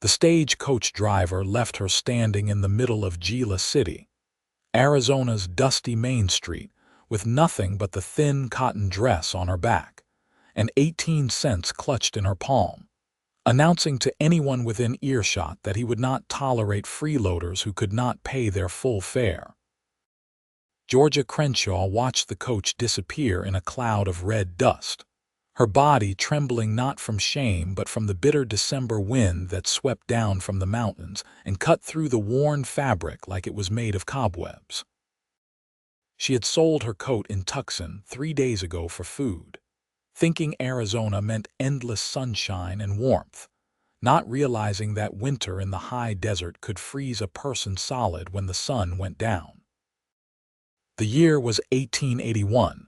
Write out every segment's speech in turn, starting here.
The stagecoach driver left her standing in the middle of Gila City, Arizona's dusty Main Street, with nothing but the thin cotton dress on her back, and 18 cents clutched in her palm, announcing to anyone within earshot that he would not tolerate freeloaders who could not pay their full fare. Georgia Crenshaw watched the coach disappear in a cloud of red dust, her body trembling not from shame but from the bitter December wind that swept down from the mountains and cut through the worn fabric like it was made of cobwebs. She had sold her coat in Tucson 3 days ago for food, thinking Arizona meant endless sunshine and warmth, not realizing that winter in the high desert could freeze a person solid when the sun went down. The year was 1881,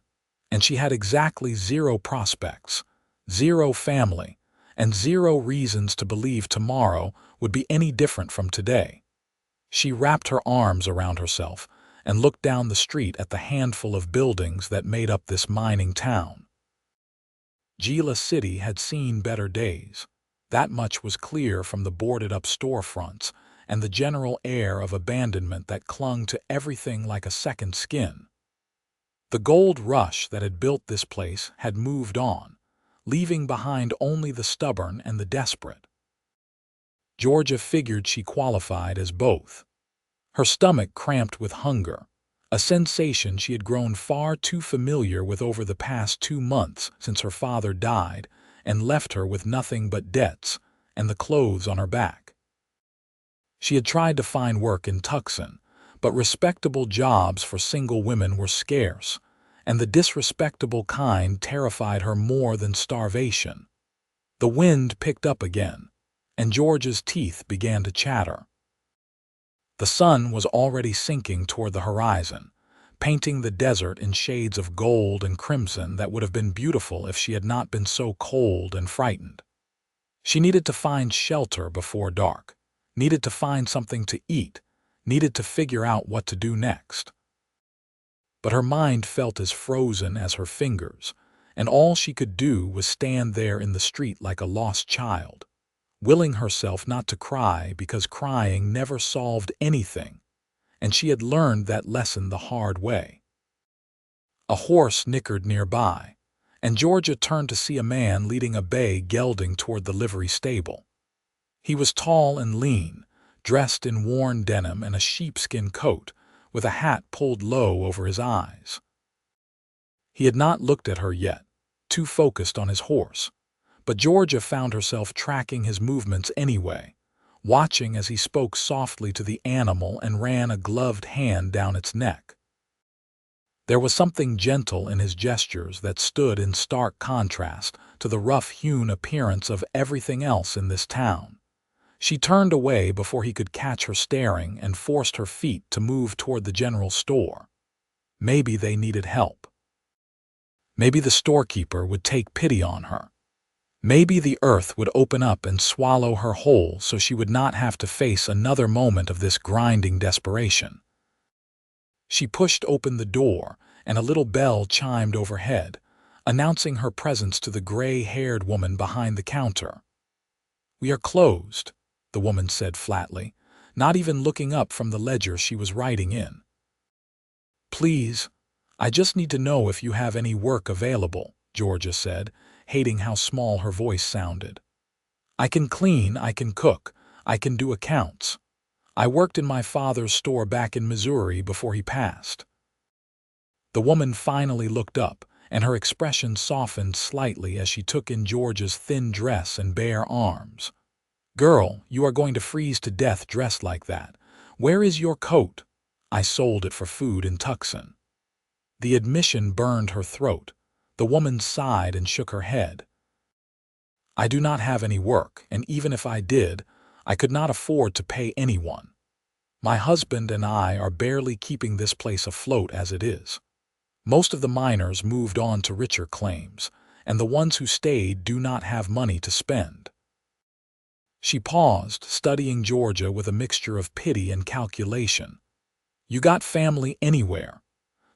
and she had exactly 0 prospects, 0 family, and 0 reasons to believe tomorrow would be any different from today. She wrapped her arms around herself and looked down the street at the handful of buildings that made up this mining town. Gila City had seen better days. That much was clear from the boarded-up storefronts and the general air of abandonment that clung to everything like a second skin. The gold rush that had built this place had moved on, leaving behind only the stubborn and the desperate. Georgia figured she qualified as both. Her stomach cramped with hunger, a sensation she had grown far too familiar with over the past 2 months since her father died and left her with nothing but debts and the clothes on her back. She had tried to find work in Tucson, but respectable jobs for single women were scarce, and the disrespectable kind terrified her more than starvation. The wind picked up again, and Georgia's teeth began to chatter. The sun was already sinking toward the horizon, painting the desert in shades of gold and crimson that would have been beautiful if she had not been so cold and frightened. She needed to find shelter before dark, needed to find something to eat, needed to figure out what to do next. But her mind felt as frozen as her fingers, and all she could do was stand there in the street like a lost child, willing herself not to cry because crying never solved anything, and she had learned that lesson the hard way. A horse nickered nearby, and Georgia turned to see a man leading a bay gelding toward the livery stable. He was tall and lean, dressed in worn denim and a sheepskin coat, with a hat pulled low over his eyes. He had not looked at her yet, too focused on his horse, but Georgia found herself tracking his movements anyway, watching as he spoke softly to the animal and ran a gloved hand down its neck. There was something gentle in his gestures that stood in stark contrast to the rough-hewn appearance of everything else in this town. She turned away before he could catch her staring and forced her feet to move toward the general store. Maybe they needed help. Maybe the storekeeper would take pity on her. Maybe the earth would open up and swallow her whole so she would not have to face another moment of this grinding desperation. She pushed open the door, and a little bell chimed overhead, announcing her presence to the gray-haired woman behind the counter. "We are closed," the woman said flatly, not even looking up from the ledger she was writing in. "Please, I just need to know if you have any work available," Georgia said, hating how small her voice sounded. "I can clean, I can cook, I can do accounts. I worked in my father's store back in Missouri before he passed." The woman finally looked up, and her expression softened slightly as she took in Georgia's thin dress and bare arms. "Girl, you are going to freeze to death dressed like that. Where is your coat?" "I sold it for food in Tucson." The admission burned her throat. The woman sighed and shook her head. "I do not have any work, and even if I did, I could not afford to pay anyone. My husband and I are barely keeping this place afloat as it is. Most of the miners moved on to richer claims, and the ones who stayed do not have money to spend." She paused, studying Georgia with a mixture of pity and calculation. "You got family anywhere?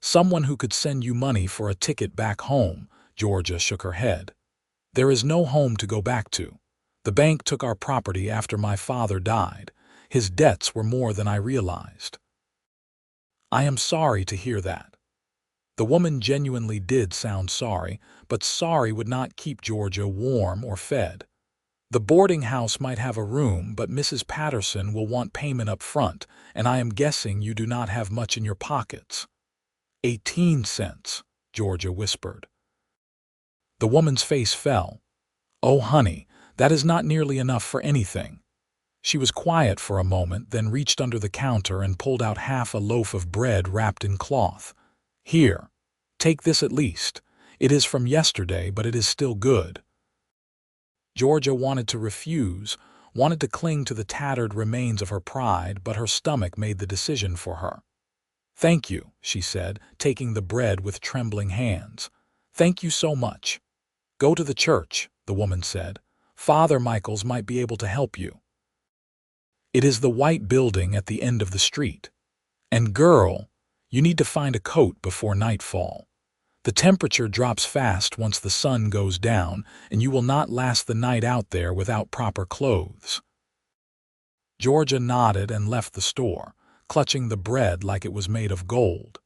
Someone who could send you money for a ticket back home?" Georgia shook her head. "There is no home to go back to. The bank took our property after my father died. His debts were more than I realized." "I am sorry to hear that." The woman genuinely did sound sorry, but sorry would not keep Georgia warm or fed. "The boarding house might have a room, but Mrs. Patterson will want payment up front, and I am guessing you do not have much in your pockets." 18 cents, Georgia whispered. The woman's face fell. "Oh, honey, that is not nearly enough for anything." She was quiet for a moment, then reached under the counter and pulled out half a loaf of bread wrapped in cloth. "Here, take this at least. It is from yesterday, but it is still good." Georgia wanted to refuse, wanted to cling to the tattered remains of her pride, but her stomach made the decision for her. "Thank you," she said, taking the bread with trembling hands. "Thank you so much." "Go to the church," the woman said. "Father Michaels might be able to help you. It is the white building at the end of the street. And girl, you need to find a coat before nightfall. The temperature drops fast once the sun goes down, and you will not last the night out there without proper clothes." Georgia nodded and left the store, clutching the bread like it was made of gold.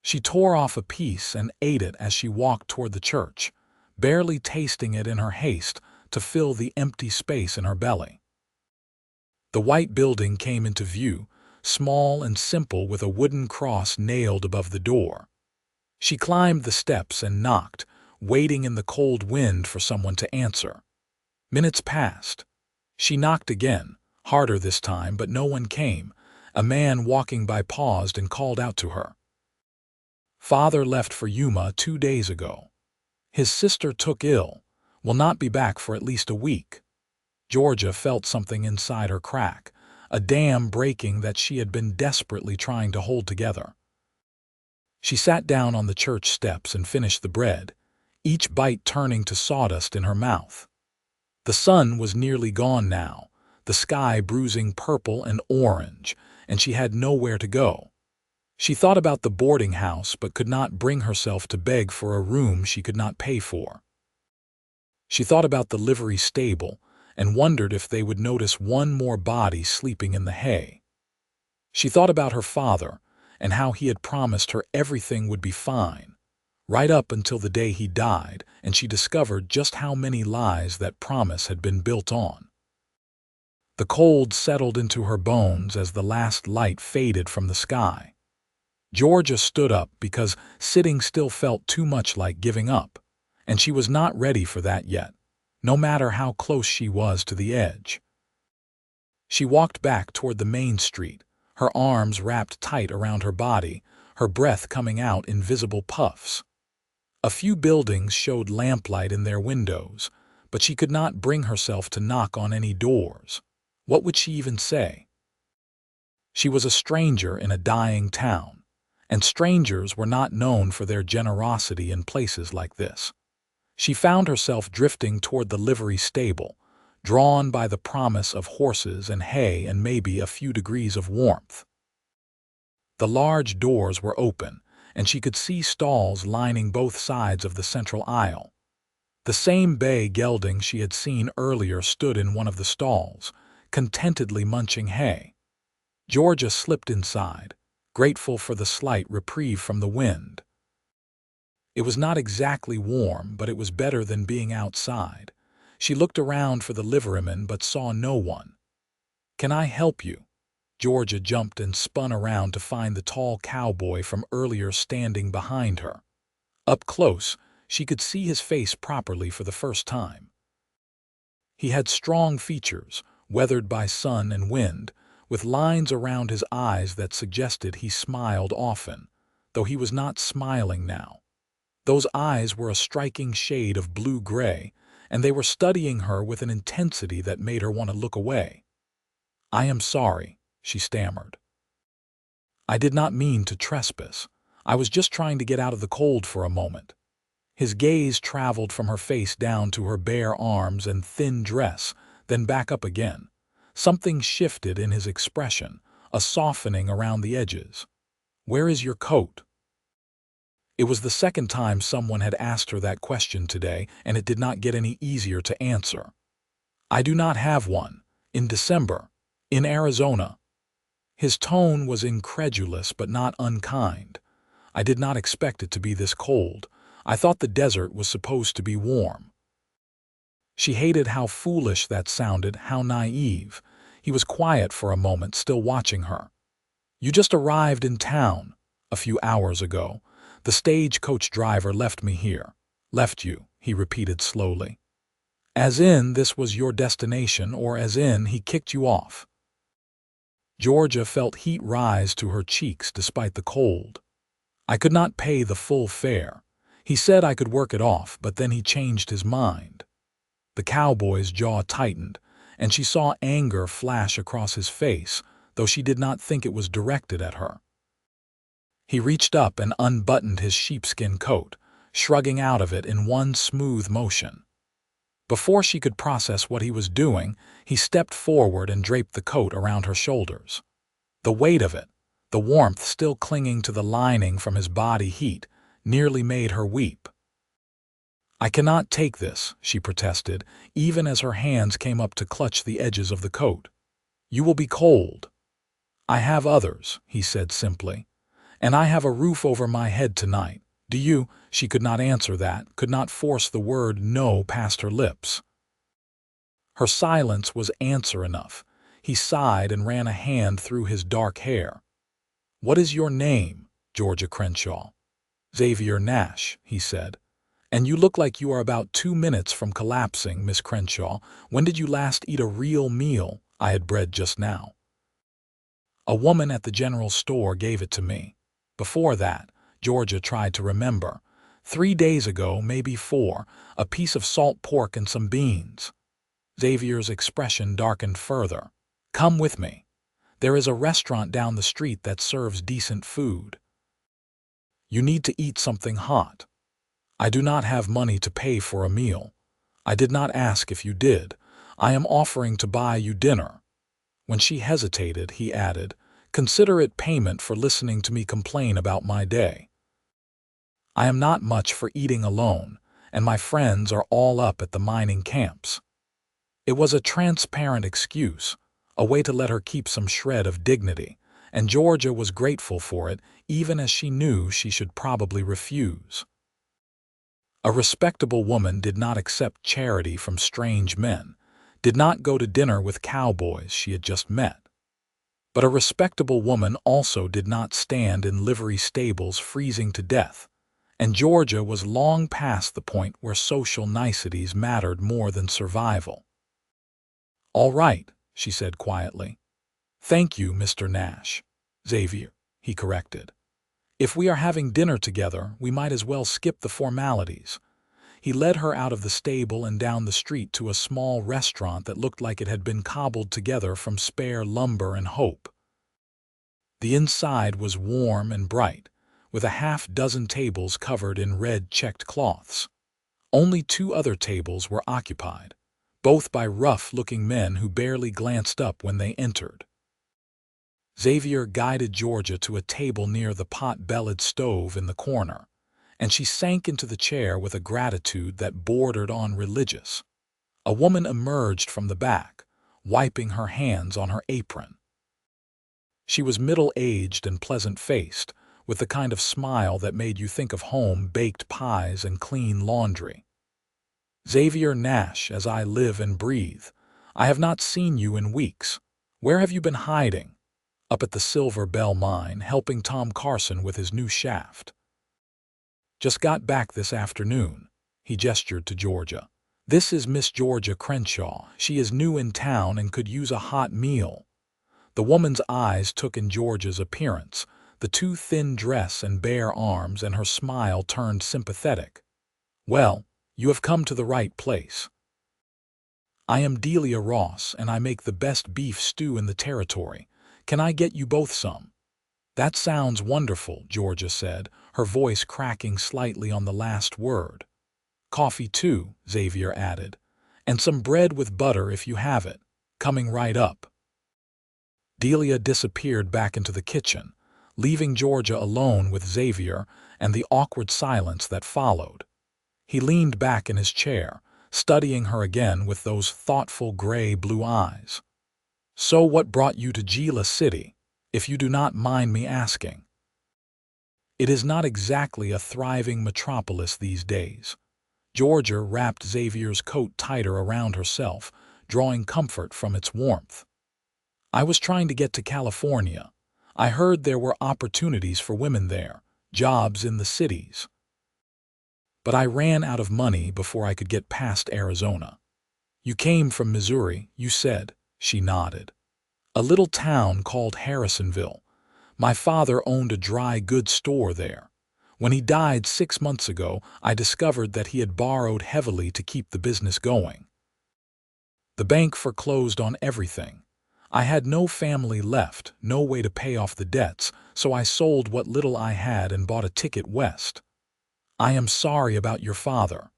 She tore off a piece and ate it as she walked toward the church, barely tasting it in her haste to fill the empty space in her belly. The white building came into view, small and simple, with a wooden cross nailed above the door. She climbed the steps and knocked, waiting in the cold wind for someone to answer. Minutes passed. She knocked again, harder this time, but no one came. A man walking by paused and called out to her. "Father left for Yuma 2 days ago. His sister took ill, will not be back for at least a week." Georgia felt something inside her crack, a dam breaking that she had been desperately trying to hold together. She sat down on the church steps and finished the bread, each bite turning to sawdust in her mouth. The sun was nearly gone now, the sky bruising purple and orange, and she had nowhere to go. She thought about the boarding house but could not bring herself to beg for a room she could not pay for. She thought about the livery stable and wondered if they would notice one more body sleeping in the hay. She thought about her father and how he had promised her everything would be fine, right up until the day he died, and she discovered just how many lies that promise had been built on. The cold settled into her bones as the last light faded from the sky. Georgia stood up because sitting still felt too much like giving up, and she was not ready for that yet, no matter how close she was to the edge. She walked back toward the main street, her arms wrapped tight around her body, her breath coming out in visible puffs. A few buildings showed lamplight in their windows, but she could not bring herself to knock on any doors. What would she even say? She was a stranger in a dying town, and strangers were not known for their generosity in places like this. She found herself drifting toward the livery stable, drawn by the promise of horses and hay and maybe a few degrees of warmth. The large doors were open, and she could see stalls lining both sides of the central aisle. The same bay gelding she had seen earlier stood in one of the stalls, contentedly munching hay. Georgia slipped inside, grateful for the slight reprieve from the wind. It was not exactly warm, but it was better than being outside. She looked around for the liveryman but saw no one. "Can I help you?" Georgia jumped and spun around to find the tall cowboy from earlier standing behind her. Up close, she could see his face properly for the first time. He had strong features, weathered by sun and wind, with lines around his eyes that suggested he smiled often, though he was not smiling now. Those eyes were a striking shade of blue-gray, and they were studying her with an intensity that made her want to look away. "I am sorry," she stammered. "I did not mean to trespass. I was just trying to get out of the cold for a moment." His gaze traveled from her face down to her bare arms and thin dress, then back up again. Something shifted in his expression, a softening around the edges. "Where is your coat?" It was the second time someone had asked her that question today, and it did not get any easier to answer. I do not have one. In December. In Arizona. His tone was incredulous but not unkind. I did not expect it to be this cold. I thought the desert was supposed to be warm. She hated how foolish that sounded, how naive. He was quiet for a moment, still watching her. You just arrived in town a few hours ago. The stagecoach driver left me here. Left you, he repeated slowly. As in this was your destination, or as in he kicked you off. Georgia felt heat rise to her cheeks despite the cold. I could not pay the full fare. He said I could work it off, but then he changed his mind. The cowboy's jaw tightened, and she saw anger flash across his face, though she did not think it was directed at her. He reached up and unbuttoned his sheepskin coat, shrugging out of it in one smooth motion. Before she could process what he was doing, he stepped forward and draped the coat around her shoulders. The weight of it, the warmth still clinging to the lining from his body heat, nearly made her weep. I cannot take this, she protested, even as her hands came up to clutch the edges of the coat. You will be cold. I have others, he said simply. And I have a roof over my head tonight. Do you? She could not answer that, could not force the word no past her lips. Her silence was answer enough. He sighed and ran a hand through his dark hair. What is your name, Georgia Crenshaw? Xavier Nash, he said. And you look like you are about 2 minutes from collapsing, Miss Crenshaw. When did you last eat a real meal? I had bread just now. A woman at the general store gave it to me. Before that, Georgia tried to remember. 3 days ago, maybe 4, a piece of salt pork and some beans. Xavier's expression darkened further. Come with me. There is a restaurant down the street that serves decent food. You need to eat something hot. I do not have money to pay for a meal. I did not ask if you did. I am offering to buy you dinner. When she hesitated, he added, consider it payment for listening to me complain about my day. I am not much for eating alone, and my friends are all up at the mining camps. It was a transparent excuse, a way to let her keep some shred of dignity, and Georgia was grateful for it, even as she knew she should probably refuse. A respectable woman did not accept charity from strange men, did not go to dinner with cowboys she had just met. But a respectable woman also did not stand in livery stables freezing to death, and Georgia was long past the point where social niceties mattered more than survival. All right, she said quietly. Thank you, Mr. Nash. Xavier, he corrected. If we are having dinner together, we might as well skip the formalities. He led her out of the stable and down the street to a small restaurant that looked like it had been cobbled together from spare lumber and hope. The inside was warm and bright, with a half-dozen tables covered in red checked cloths. Only 2 other tables were occupied, both by rough-looking men who barely glanced up when they entered. Xavier guided Georgia to a table near the pot-bellied stove in the corner, and she sank into the chair with a gratitude that bordered on religious. A woman emerged from the back, wiping her hands on her apron. She was middle-aged and pleasant-faced, with the kind of smile that made you think of home-baked pies and clean laundry. Xavier Nash, as I live and breathe, I have not seen you in weeks. Where have you been hiding? Up at the Silver Bell mine, helping Tom Carson with his new shaft. Just got back this afternoon, he gestured to Georgia. This is Miss Georgia Crenshaw. She is new in town and could use a hot meal. The woman's eyes took in Georgia's appearance, the too thin dress and bare arms, and her smile turned sympathetic. Well, you have come to the right place. I am Delia Ross, and I make the best beef stew in the territory. Can I get you both some? That sounds wonderful, Georgia said, her voice cracking slightly on the last word. Coffee too, Xavier added, and some bread with butter if you have it. Coming right up. Delia disappeared back into the kitchen, leaving Georgia alone with Xavier and the awkward silence that followed. He leaned back in his chair, studying her again with those thoughtful gray-blue eyes. "So what brought you to Gila City, if you do not mind me asking?" It is not exactly a thriving metropolis these days. Georgia wrapped Xavier's coat tighter around herself, drawing comfort from its warmth. "I was trying to get to California. I heard there were opportunities for women there, jobs in the cities. But I ran out of money before I could get past Arizona." "You came from Missouri, you said," she nodded. "A little town called Harrisonville. My father owned a dry goods store there. When he died 6 months ago, I discovered that he had borrowed heavily to keep the business going. The bank foreclosed on everything. I had no family left, no way to pay off the debts, so I sold what little I had and bought a ticket west." "I am sorry about your father."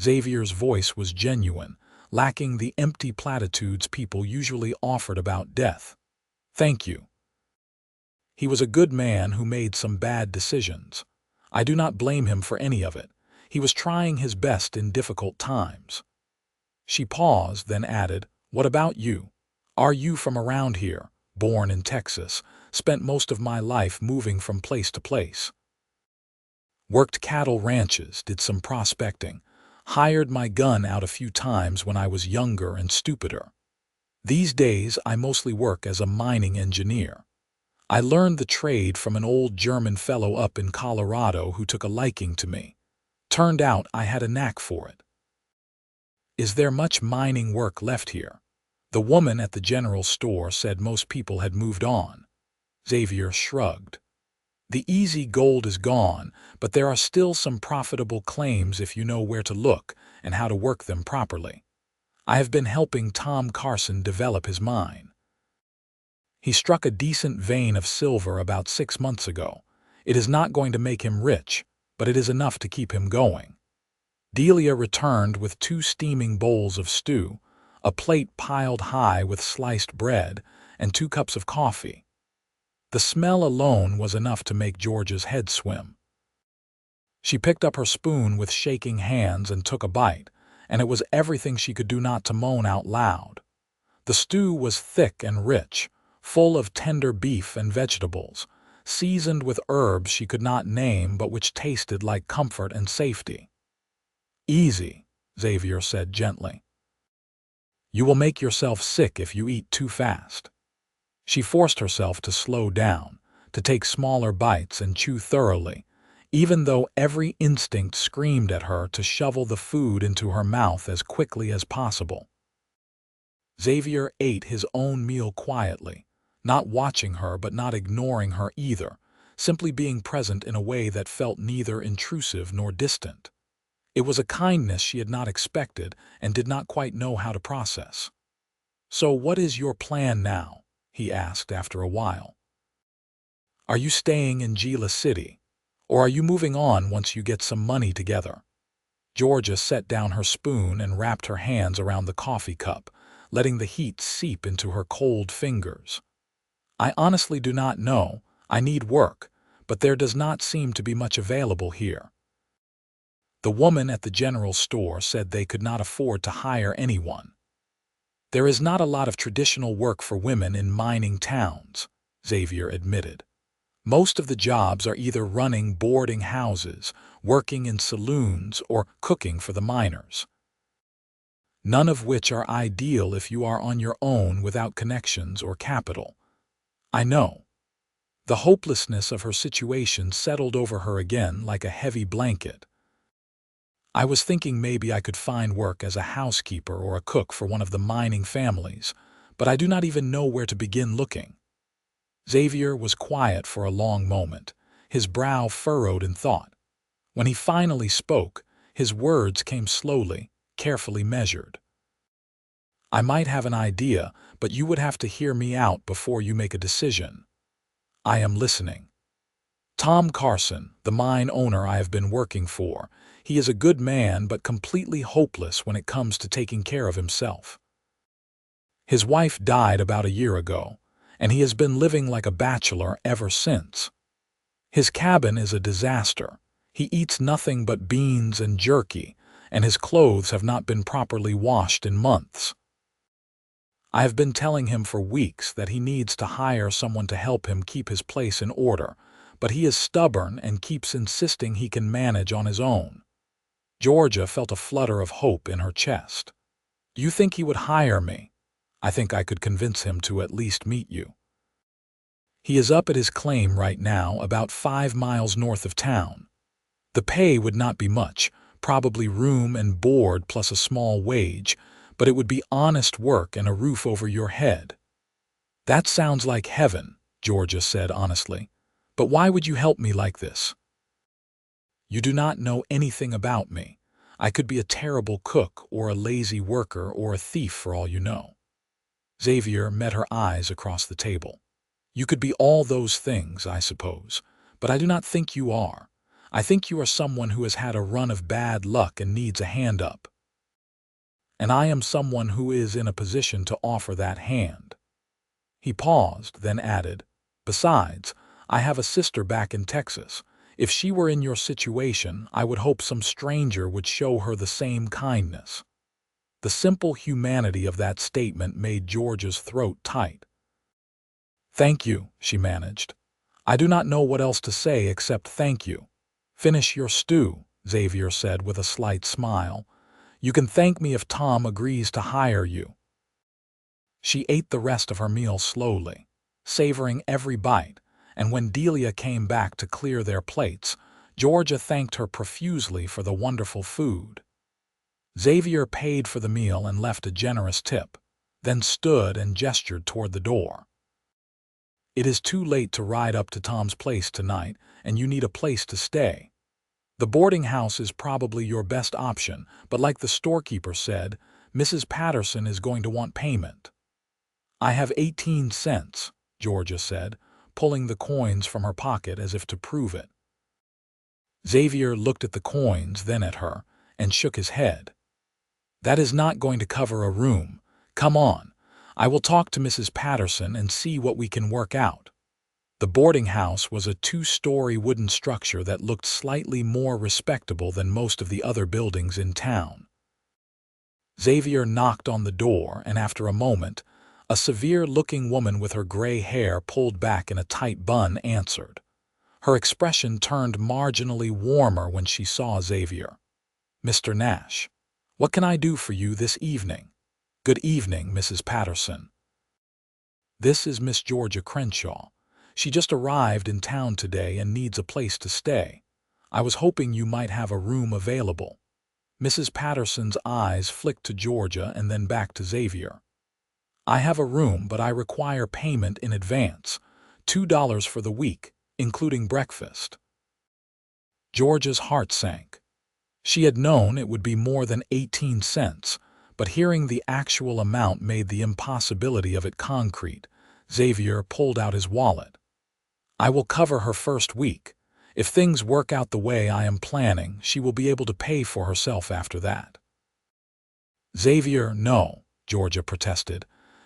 Xavier's voice was genuine, lacking the empty platitudes people usually offered about death. "Thank you. He was a good man who made some bad decisions. I do not blame him for any of it. He was trying his best in difficult times." She paused, then added, "What about you? Are you from around here, born in Texas, spent most of my life moving from place to place? Worked cattle ranches, did some prospecting, hired my gun out a few times when I was younger and stupider. These days I mostly work as a mining engineer. I learned the trade from an old German fellow up in Colorado who took a liking to me. Turned out I had a knack for it." "Is there much mining work left here?" The woman at the general store said most people had moved on. Xavier shrugged. "The easy gold is gone, but there are still some profitable claims if you know where to look and how to work them properly. I have been helping Tom Carson develop his mine. He struck a decent vein of silver about 6 months ago. It is not going to make him rich, but it is enough to keep him going." Delia returned with 2 steaming bowls of stew, a plate piled high with sliced bread, and 2 cups of coffee. The smell alone was enough to make Georgia's head swim. She picked up her spoon with shaking hands and took a bite, and it was everything she could do not to moan out loud. The stew was thick and rich, full of tender beef and vegetables, seasoned with herbs she could not name but which tasted like comfort and safety. "Easy," Xavier said gently. "You will make yourself sick if you eat too fast." She forced herself to slow down, to take smaller bites and chew thoroughly, even though every instinct screamed at her to shovel the food into her mouth as quickly as possible. Xavier ate his own meal quietly, not watching her but not ignoring her either, simply being present in a way that felt neither intrusive nor distant. It was a kindness she had not expected and did not quite know how to process. "So what is your plan now?" he asked after a while. "Are you staying in Gila City, or are you moving on once you get some money together?" Georgia set down her spoon and wrapped her hands around the coffee cup, letting the heat seep into her cold fingers. "I honestly do not know. I need work, but there does not seem to be much available here." The woman at the general store said they could not afford to hire anyone. "There is not a lot of traditional work for women in mining towns," Xavier admitted. "Most of the jobs are either running boarding houses, working in saloons, or cooking for the miners. None of which are ideal if you are on your own without connections or capital." "I know." The hopelessness of her situation settled over her again like a heavy blanket. "I was thinking maybe I could find work as a housekeeper or a cook for one of the mining families, but I do not even know where to begin looking." Xavier was quiet for a long moment, his brow furrowed in thought. When he finally spoke, his words came slowly, carefully measured. "I might have an idea, but you would have to hear me out before you make a decision. I am listening. Tom Carson, the mine owner I have been working for, he is a good man but completely hopeless when it comes to taking care of himself. His wife died about a year ago, and he has been living like a bachelor ever since. His cabin is a disaster. He eats nothing but beans and jerky, and his clothes have not been properly washed in months. I have been telling him for weeks that he needs to hire someone to help him keep his place in order, but he is stubborn and keeps insisting he can manage on his own. Georgia felt a flutter of hope in her chest. You think he would hire me? I think I could convince him to at least meet you. He is up at his claim right now, about 5 miles north of town. The pay would not be much, probably room and board plus a small wage, but it would be honest work and a roof over your head. That sounds like heaven, Georgia said honestly. But why would you help me like this? You do not know anything about me. I could be a terrible cook or a lazy worker or a thief for all you know. Xavier met her eyes across the table. You could be all those things, I suppose, but I do not think you are. I think you are someone who has had a run of bad luck and needs a hand up. And I am someone who is in a position to offer that hand. He paused, then added, Besides, I have a sister back in Texas. If she were in your situation, I would hope some stranger would show her the same kindness. The simple humanity of that statement made Georgia's throat tight. Thank you, she managed. I do not know what else to say except thank you. Finish your stew, Xavier said with a slight smile. You can thank me if Tom agrees to hire you. She ate the rest of her meal slowly, savoring every bite, and when Delia came back to clear their plates, Georgia thanked her profusely for the wonderful food. Xavier paid for the meal and left a generous tip, then stood and gestured toward the door. It is too late to ride up to Tom's place tonight, and you need a place to stay. The boarding house is probably your best option, but like the storekeeper said, Mrs. Patterson is going to want payment. I have 18 cents, Georgia said, pulling the coins from her pocket as if to prove it. Xavier looked at the coins, then at her, and shook his head. That is not going to cover a room. Come on. I will talk to Mrs. Patterson and see what we can work out. The boarding house was a 2-story wooden structure that looked slightly more respectable than most of the other buildings in town. Xavier knocked on the door, and after a moment, a severe-looking woman with her gray hair pulled back in a tight bun answered. Her expression turned marginally warmer when she saw Xavier. Mr. Nash, what can I do for you this evening? Good evening, Mrs. Patterson. This is Miss Georgia Crenshaw. She just arrived in town today and needs a place to stay. I was hoping you might have a room available. Mrs. Patterson's eyes flicked to Georgia and then back to Xavier. I have a room, but I require payment in advance. $2 for the week, including breakfast. Georgia's heart sank. She had known it would be more than 18 cents, but hearing the actual amount made the impossibility of it concrete. Xavier pulled out his wallet. I will cover her first week. If things work out the way I am planning, she will be able to pay for herself after that. Xavier, no, Georgia protested.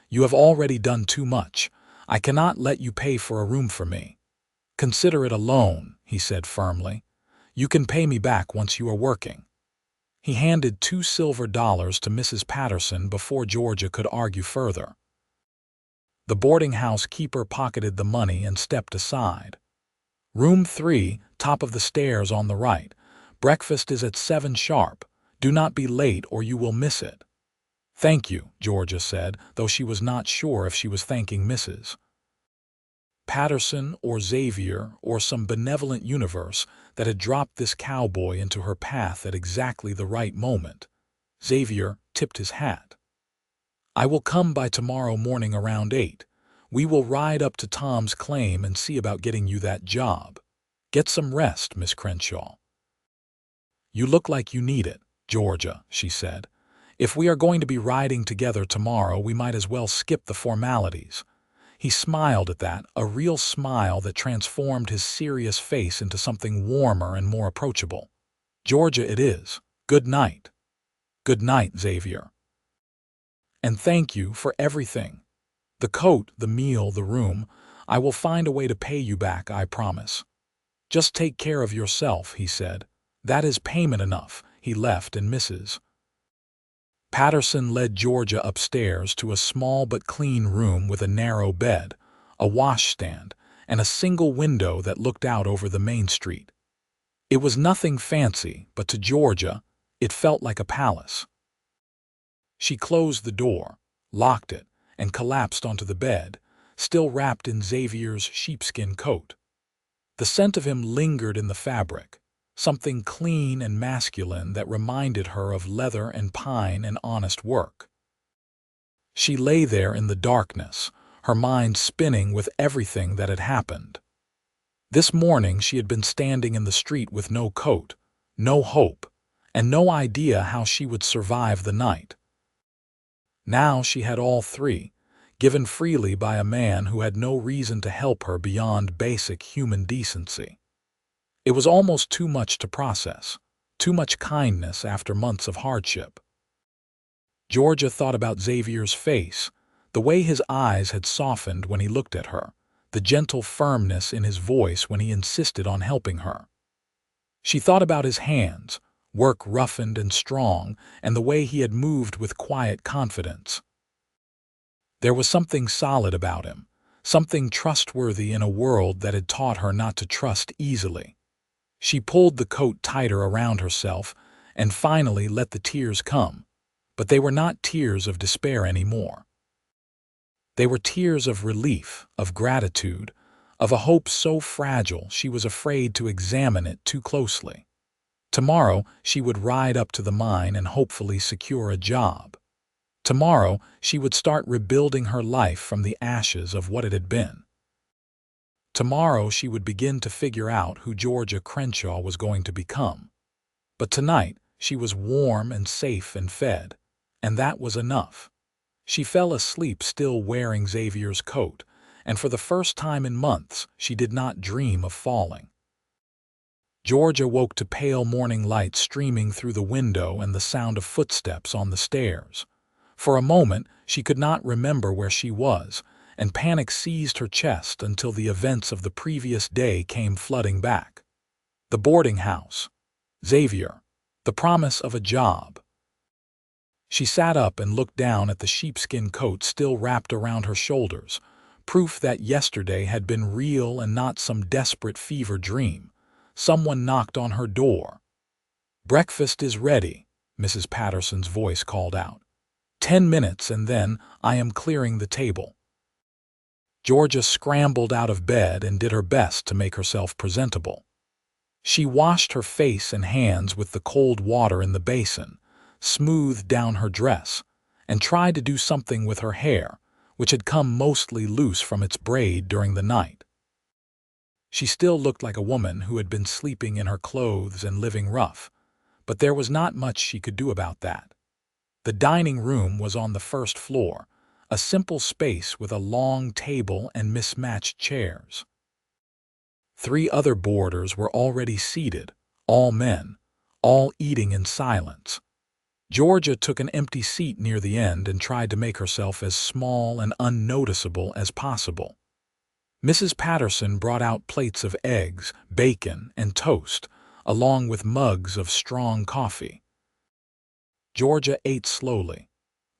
You have already done too much. I cannot let you pay for a room for me. Consider it a loan, he said firmly. You can pay me back once you are working. He handed $2 silver to Mrs. Patterson before Georgia could argue further. The boarding house keeper pocketed the money and stepped aside. Room 3, top of the stairs on the right. Breakfast is at 7 sharp. Do not be late or you will miss it. Thank you, Georgia said, though she was not sure if she was thanking Mrs. Patterson or Xavier or some benevolent universe that had dropped this cowboy into her path at exactly the right moment. Xavier tipped his hat. I will come by tomorrow morning around 8. We will ride up to Tom's claim and see about getting you that job. Get some rest, Miss Crenshaw. You look like you need it, Georgia, she said. If we are going to be riding together tomorrow, we might as well skip the formalities. He smiled at that, a real smile that transformed his serious face into something warmer and more approachable. Georgia it is. Good night. Good night, Xavier. And thank you for everything. The coat, the meal, the room. I will find a way to pay you back, I promise. Just take care of yourself, he said. That is payment enough. he left and Mrs. Patterson led Georgia upstairs to a small but clean room with a narrow bed, a washstand, and a single window that looked out over the main street. It was nothing fancy, but to Georgia, it felt like a palace. She closed the door, locked it, and collapsed onto the bed, still wrapped in Xavier's sheepskin coat. The scent of him lingered in the fabric, something clean and masculine that reminded her of leather and pine and honest work. She lay there in the darkness, her mind spinning with everything that had happened. This morning she had been standing in the street with no coat, no hope, and no idea how she would survive the night. Now she had all three, given freely by a man who had no reason to help her beyond basic human decency. It was almost too much to process, too much kindness after months of hardship. Georgia thought about Xavier's face, the way his eyes had softened when he looked at her, the gentle firmness in his voice when he insisted on helping her. She thought about his hands, work roughened and strong, and the way he had moved with quiet confidence. There was something solid about him, something trustworthy in a world that had taught her not to trust easily. She pulled the coat tighter around herself and finally let the tears come, but they were not tears of despair anymore. They were tears of relief, of gratitude, of a hope so fragile she was afraid to examine it too closely. Tomorrow she would ride up to the mine and hopefully secure a job. Tomorrow she would start rebuilding her life from the ashes of what it had been. Tomorrow she would begin to figure out who Georgia Crenshaw was going to become. But tonight she was warm and safe and fed, and that was enough. She fell asleep still wearing Xavier's coat, and for the first time in months she did not dream of falling. Georgia woke to pale morning light streaming through the window and the sound of footsteps on the stairs. For a moment she could not remember where she was, and panic seized her chest until the events of the previous day came flooding back. The boarding house, Xavier, the promise of a job. She sat up and looked down at the sheepskin coat still wrapped around her shoulders, proof that yesterday had been real and not some desperate fever dream. Someone knocked on her door. "Breakfast is ready," Mrs. Patterson's voice called out. 10 minutes and then I am clearing the table." Georgia scrambled out of bed and did her best to make herself presentable. She washed her face and hands with the cold water in the basin, smoothed down her dress, and tried to do something with her hair, which had come mostly loose from its braid during the night. She still looked like a woman who had been sleeping in her clothes and living rough, but there was not much she could do about that. The dining room was on the first floor, a simple space with a long table and mismatched chairs. 3 other boarders were already seated, all men, all eating in silence. Georgia took an empty seat near the end and tried to make herself as small and unnoticeable as possible. Mrs. Patterson brought out plates of eggs, bacon, and toast, along with mugs of strong coffee. Georgia ate slowly,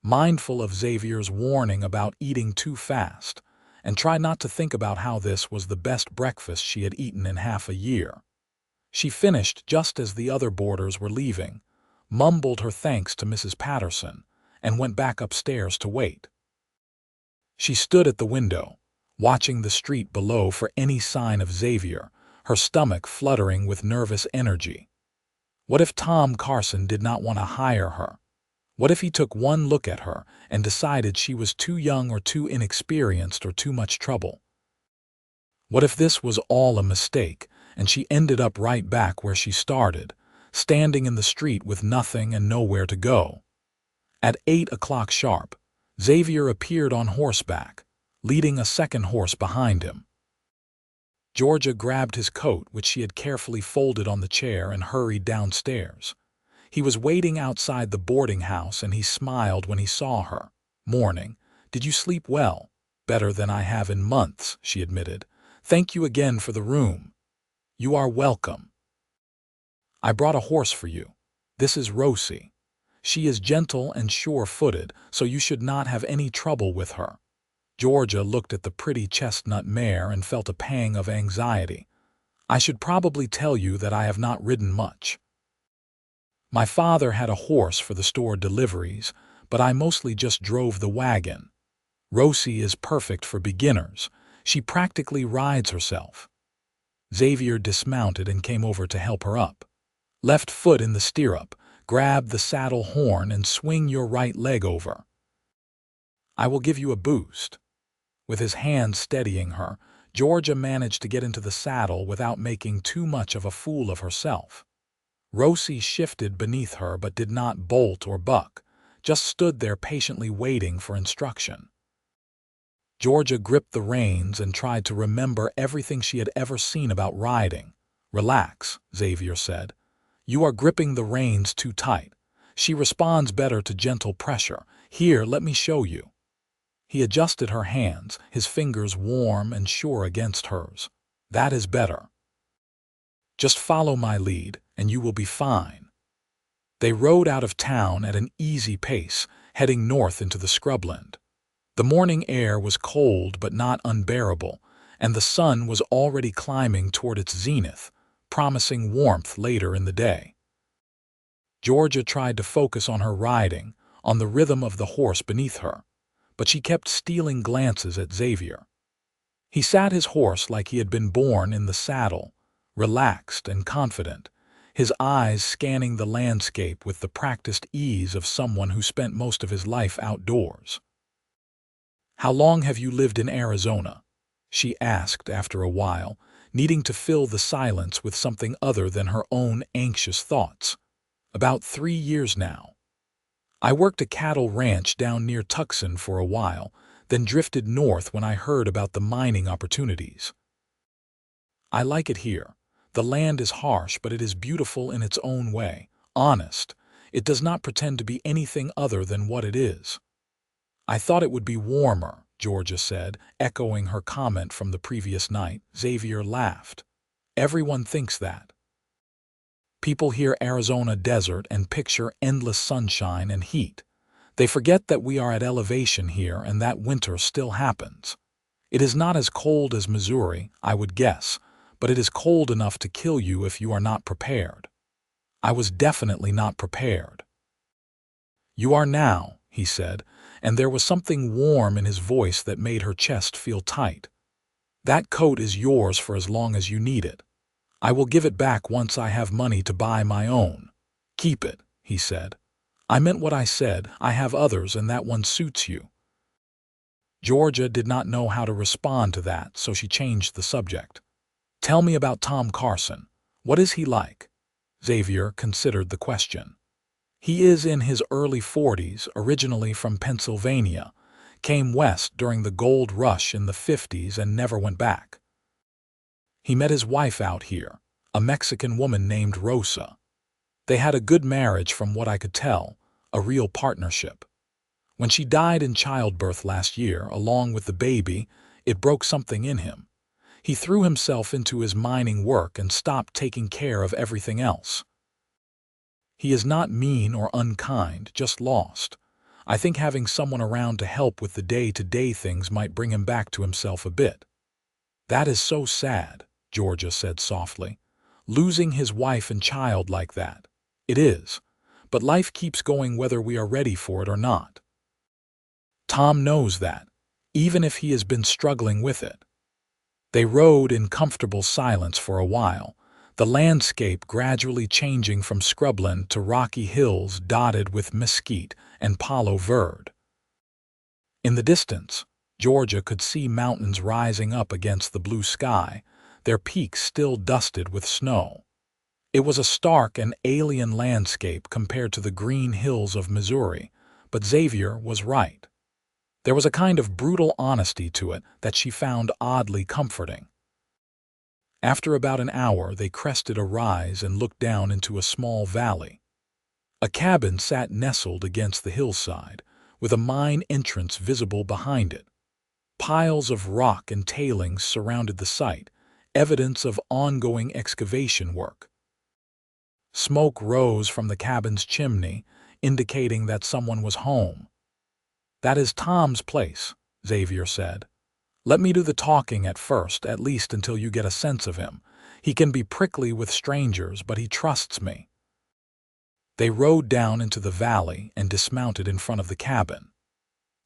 mindful of Xavier's warning about eating too fast, and tried not to think about how this was the best breakfast she had eaten in half a year. She finished just as the other boarders were leaving, mumbled her thanks to Mrs. Patterson, and went back upstairs to wait. She stood at the window, watching the street below for any sign of Xavier, her stomach fluttering with nervous energy. What if Tom Carson did not want to hire her? What if he took one look at her and decided she was too young or too inexperienced or too much trouble? What if this was all a mistake and she ended up right back where she started, standing in the street with nothing and nowhere to go? At 8 o'clock sharp, Xavier appeared on horseback, leading a second horse behind him. Georgia grabbed his coat, which she had carefully folded on the chair, and hurried downstairs. He was waiting outside the boarding house, and he smiled when he saw her. "Morning. Did you sleep well?" "Better than I have in months," she admitted. "Thank you again for the room." "You are welcome. I brought a horse for you." This is Rosie. She is gentle and sure-footed, so you should not have any trouble with her." Georgia looked at the pretty chestnut mare and felt a pang of anxiety. "I should probably tell you that I have not ridden much. My father had a horse for the store deliveries, but I mostly just drove the wagon. Rosie is perfect for beginners. She practically rides herself." Xavier dismounted and came over to help her up. "Left foot in the stirrup, grab the saddle horn and swing your right leg over. I will give you a boost." With his hand steadying her, Georgia managed to get into the saddle without making too much of a fool of herself. Rosie shifted beneath her but did not bolt or buck, just stood there patiently waiting for instruction. Georgia gripped the reins and tried to remember everything she had ever seen about riding. "Relax," Xavier said. "You are gripping the reins too tight. She responds better to gentle pressure. Here, let me show you." He adjusted her hands, his fingers warm and sure against hers. "That is better. Just follow my lead, and you will be fine." They rode out of town at an easy pace, heading north into the scrubland. The morning air was cold but not unbearable, and the sun was already climbing toward its zenith, promising warmth later in the day. Georgia tried to focus on her riding, on the rhythm of the horse beneath her, but she kept stealing glances at Xavier. He sat his horse like he had been born in the saddle, relaxed and confident, his eyes scanning the landscape with the practiced ease of someone who spent most of his life outdoors. "How long have you lived in Arizona?" she asked after a while, needing to fill the silence with something other than her own anxious thoughts. "About 3 years now. I worked a cattle ranch down near Tucson for a while, then drifted north when I heard about the mining opportunities. I like it here. The land is harsh, but it is beautiful in its own way, honest. It does not pretend to be anything other than what it is." "I thought it would be warmer," Georgia said, echoing her comment from the previous night. Xavier laughed. "Everyone thinks that. People hear Arizona desert and picture endless sunshine and heat. They forget that we are at elevation here and that winter still happens. It is not as cold as Missouri, I would guess, but it is cold enough to kill you if you are not prepared." I was definitely not prepared. "You are now," he said, and there was something warm in his voice that made her chest feel tight. "That coat is yours for as long as you need it. I will give it back once I have money to buy my own. Keep it," he said. "I meant what I said. I have others and that one suits you." Georgia did not know how to respond to that, so she changed the subject. "Tell me about Tom Carson. What is he like?" Xavier considered the question. "He is in his early 40s, originally from Pennsylvania, came west during the gold rush in the 50s and never went back. He met his wife out here, a Mexican woman named Rosa. They had a good marriage from what I could tell, a real partnership. When she died in childbirth last year, along with the baby, it broke something in him. He threw himself into his mining work and stopped taking care of everything else. He is not mean or unkind, just lost. I think having someone around to help with the day-to-day things might bring him back to himself a bit." "That is so sad," Georgia said softly. "Losing his wife and child like that. It is. But life keeps going whether we are ready for it or not. Tom knows that, even if he has been struggling with it." They rode in comfortable silence for a while, the landscape gradually changing from scrubland to rocky hills dotted with mesquite and palo verde. In the distance, Georgia could see mountains rising up against the blue sky, their peaks still dusted with snow. It was a stark and alien landscape compared to the green hills of Missouri, but Xavier was right. There was a kind of brutal honesty to it that she found oddly comforting. After about an hour, they crested a rise and looked down into a small valley. A cabin sat nestled against the hillside, with a mine entrance visible behind it. Piles of rock and tailings surrounded the site, evidence of ongoing excavation work. Smoke rose from the cabin's chimney, indicating that someone was home. "That is Tom's place," Xavier said. "Let me do the talking at first, at least until you get a sense of him. He can be prickly with strangers, but he trusts me." They rode down into the valley and dismounted in front of the cabin.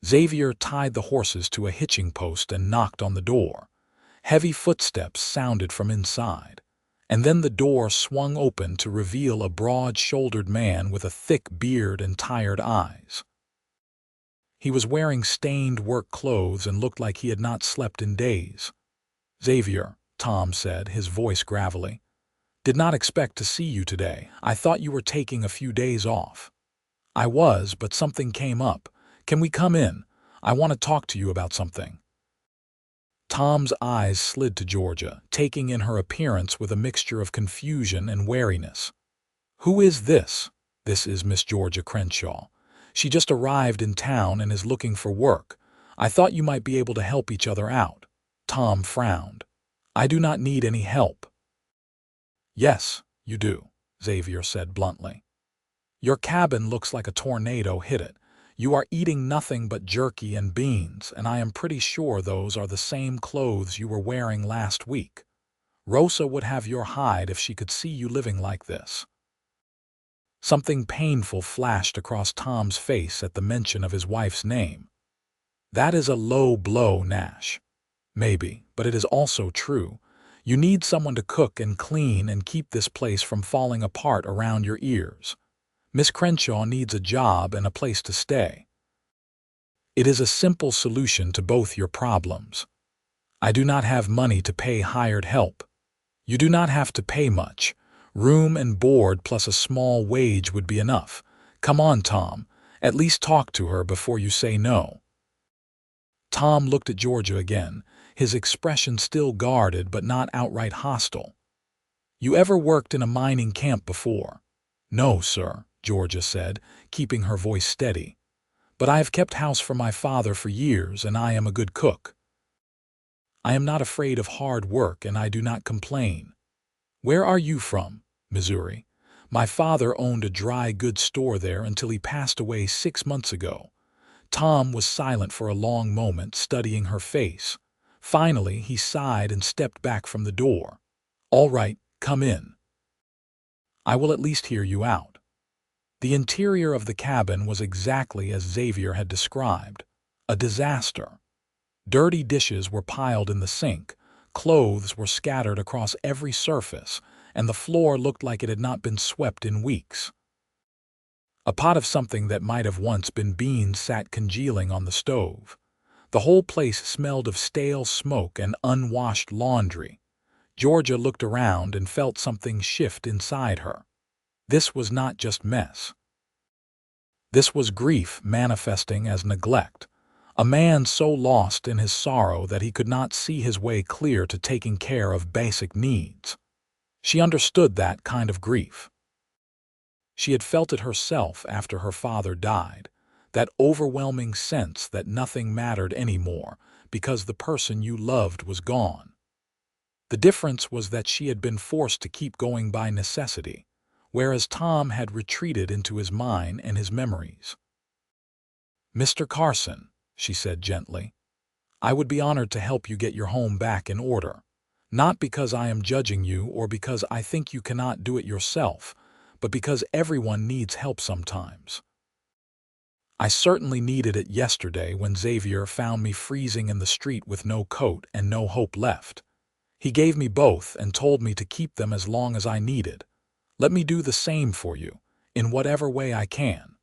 Xavier tied the horses to a hitching post and knocked on the door. Heavy footsteps sounded from inside, and then the door swung open to reveal a broad-shouldered man with a thick beard and tired eyes. He was wearing stained work clothes and looked like he had not slept in days. "Xavier," Tom said, his voice gravelly, "did not expect to see you today. I thought you were taking a few days off." "I was, but something came up. Can we come in? I want to talk to you about something." Tom's eyes slid to Georgia, taking in her appearance with a mixture of confusion and wariness. "Who is this?" "This is Miss Georgia Crenshaw. She just arrived in town and is looking for work. I thought you might be able to help each other out." Tom frowned. "I do not need any help." "Yes, you do," Xavier said bluntly. "Your cabin looks like a tornado hit it. You are eating nothing but jerky and beans, and I am pretty sure those are the same clothes you were wearing last week. Rosa would have your hide if she could see you living like this." Something painful flashed across Tom's face at the mention of his wife's name. "That is a low blow, Nash." "Maybe, but it is also true. You need someone to cook and clean and keep this place from falling apart around your ears. Miss Crenshaw needs a job and a place to stay. It is a simple solution to both your problems. I do not have money to pay hired help. You do not have to pay much. Room and board plus a small wage would be enough. Come on, Tom. At least talk to her before you say no." Tom looked at Georgia again, his expression still guarded but not outright hostile. "You ever worked in a mining camp before?" "No, sir," Georgia said, keeping her voice steady. "But I have kept house for my father for years, and I am a good cook. I am not afraid of hard work, and I do not complain." "Where are you from?" "Missouri. My father owned a dry goods store there until he passed away 6 months ago." Tom was silent for a long moment, studying her face. Finally, he sighed and stepped back from the door. "All right, come in. I will at least hear you out." The interior of the cabin was exactly as Xavier had described. A disaster. Dirty dishes were piled in the sink, clothes were scattered across every surface, and the floor looked like it had not been swept in weeks. A pot of something that might have once been beans sat congealing on the stove. The whole place smelled of stale smoke and unwashed laundry. Georgia looked around and felt something shift inside her. This was not just mess. This was grief manifesting as neglect. A man so lost in his sorrow that he could not see his way clear to taking care of basic needs. She understood that kind of grief. She had felt it herself after her father died, that overwhelming sense that nothing mattered anymore because the person you loved was gone. The difference was that she had been forced to keep going by necessity, whereas Tom had retreated into his mind and his memories. "Mr. Carson," she said gently, "I would be honored to help you get your home back in order. Not because I am judging you or because I think you cannot do it yourself, but because everyone needs help sometimes. I certainly needed it yesterday when Xavier found me freezing in the street with no coat and no hope left. He gave me both and told me to keep them as long as I needed. Let me do the same for you, in whatever way I can."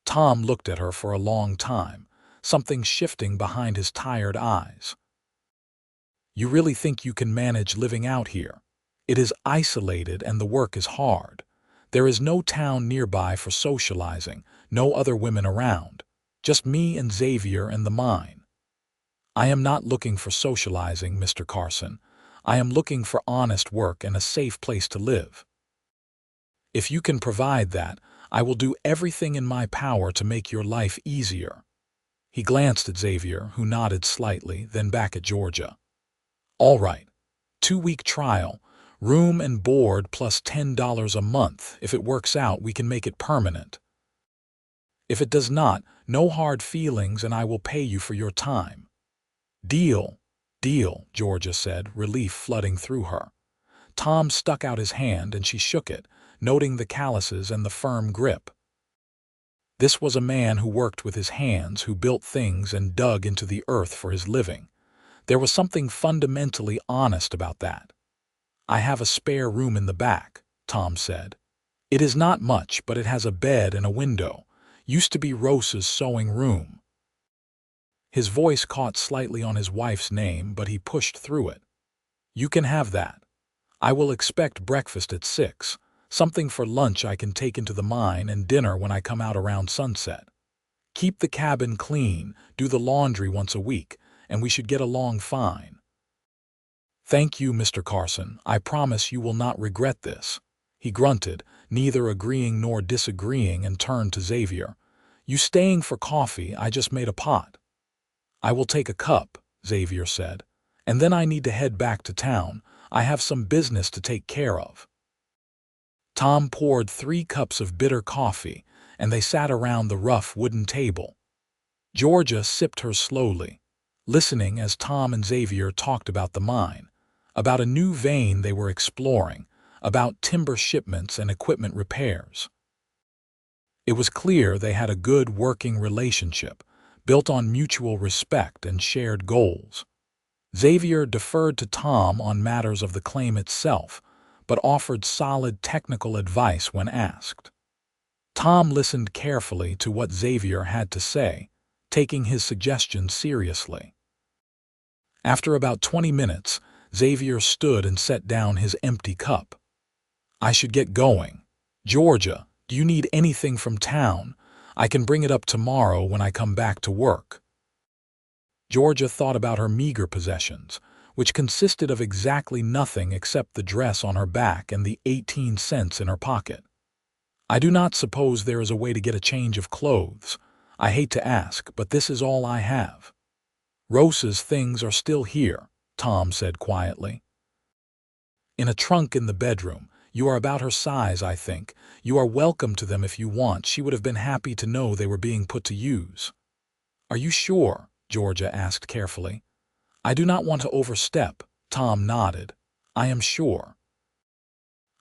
Tom looked at her for a long time, something shifting behind his tired eyes. "You really think you can manage living out here? It is isolated and the work is hard. There is no town nearby for socializing, no other women around. Just me and Xavier and the mine." "I am not looking for socializing, Mr. Carson. I am looking for honest work and a safe place to live. If you can provide that, I will do everything in my power to make your life easier." He glanced at Xavier, who nodded slightly, then back at Georgia. "All right. 2-week trial. Room and board plus $10 a month. If it works out, we can make it permanent. If it does not, no hard feelings and I will pay you for your time." "Deal, deal," Georgia said, relief flooding through her. Tom stuck out his hand and she shook it, noting the calluses and the firm grip. This was a man who worked with his hands, who built things and dug into the earth for his living. There was something fundamentally honest about that. "I have a spare room in the back," Tom said. "It is not much, but it has a bed and a window. Used to be Rose's sewing room." His voice caught slightly on his wife's name, but he pushed through it. "You can have that. I will expect breakfast at 6, something for lunch I can take into the mine, and dinner when I come out around sunset. Keep the cabin clean, do the laundry once a week, and we should get along fine." "Thank you, Mr. Carson. I promise you will not regret this." He grunted, neither agreeing nor disagreeing, and turned to Xavier. "You staying for coffee? I just made a pot." "I will take a cup," Xavier said. "And then I need to head back to town. I have some business to take care of." Tom poured 3 cups of bitter coffee, and they sat around the rough wooden table. Georgia sipped hers slowly, listening as Tom and Xavier talked about the mine, about a new vein they were exploring, about timber shipments and equipment repairs. It was clear they had a good working relationship, built on mutual respect and shared goals. Xavier deferred to Tom on matters of the claim itself, but offered solid technical advice when asked. Tom listened carefully to what Xavier had to say, taking his suggestions seriously. After about 20 minutes, Xavier stood and set down his empty cup. "I should get going. Georgia, do you need anything from town? I can bring it up tomorrow when I come back to work." Georgia thought about her meager possessions, which consisted of exactly nothing except the dress on her back and the 18 cents in her pocket. "I do not suppose there is a way to get a change of clothes. I hate to ask, but this is all I have." "Rose's things are still here," Tom said quietly. "In a trunk in the bedroom. You are about her size, I think. You are welcome to them if you want. She would have been happy to know they were being put to use." "Are you sure?" Georgia asked carefully. "I do not want to overstep." Tom nodded. "I am sure.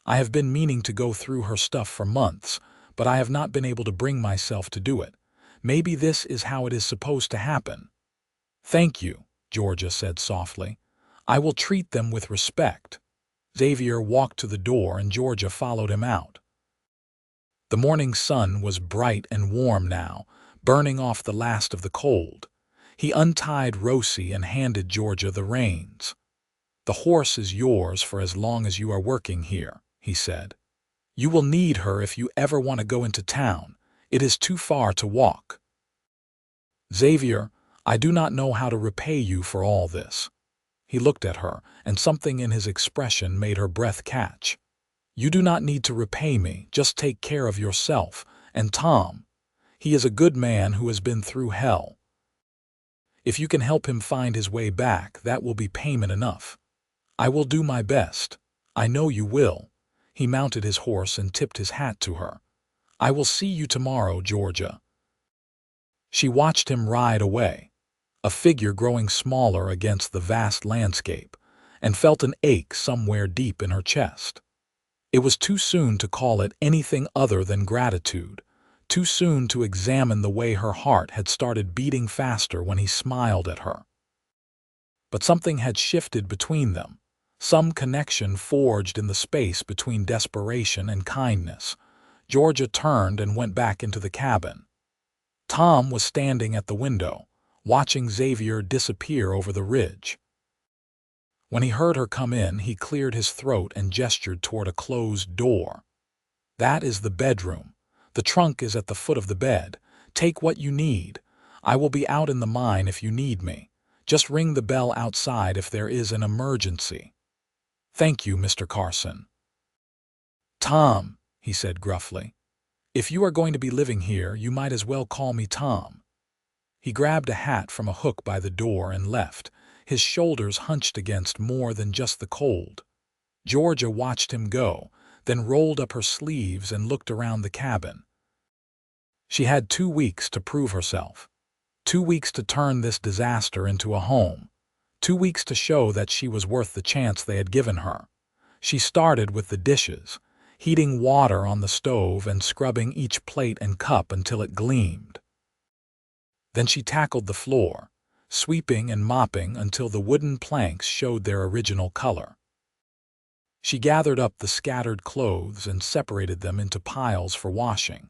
I have been meaning to go through her stuff for months, but I have not been able to bring myself to do it. Maybe this is how it is supposed to happen." "Thank you," Georgia said softly. "I will treat them with respect." Xavier walked to the door and Georgia followed him out. The morning sun was bright and warm now, burning off the last of the cold. He untied Rosie and handed Georgia the reins. "The horse is yours for as long as you are working here," he said. "You will need her if you ever want to go into town. It is too far to walk." "Xavier, I do not know how to repay you for all this." He looked at her, and something in his expression made her breath catch. "You do not need to repay me, just take care of yourself, and Tom. He is a good man who has been through hell. If you can help him find his way back, that will be payment enough. I will do my best. I know you will." He mounted his horse and tipped his hat to her. "I will see you tomorrow, Georgia." She watched him ride away, a figure growing smaller against the vast landscape, and felt an ache somewhere deep in her chest. It was too soon to call it anything other than gratitude, too soon to examine the way her heart had started beating faster when he smiled at her. But something had shifted between them, some connection forged in the space between desperation and kindness. Georgia turned and went back into the cabin. Tom was standing at the window, watching Xavier disappear over the ridge. When he heard her come in, he cleared his throat and gestured toward a closed door. "That is the bedroom. The trunk is at the foot of the bed. Take what you need. I will be out in the mine if you need me. Just ring the bell outside if there is an emergency." "Thank you, Mr. Carson." "Tom," he said gruffly. "If you are going to be living here, you might as well call me Tom." He grabbed a hat from a hook by the door and left, his shoulders hunched against more than just the cold. Georgia watched him go, then rolled up her sleeves and looked around the cabin. She had 2 weeks to prove herself. 2 weeks to turn this disaster into a home. 2 weeks to show that she was worth the chance they had given her. She started with the dishes, heating water on the stove and scrubbing each plate and cup until it gleamed. Then she tackled the floor, sweeping and mopping until the wooden planks showed their original color. She gathered up the scattered clothes and separated them into piles for washing,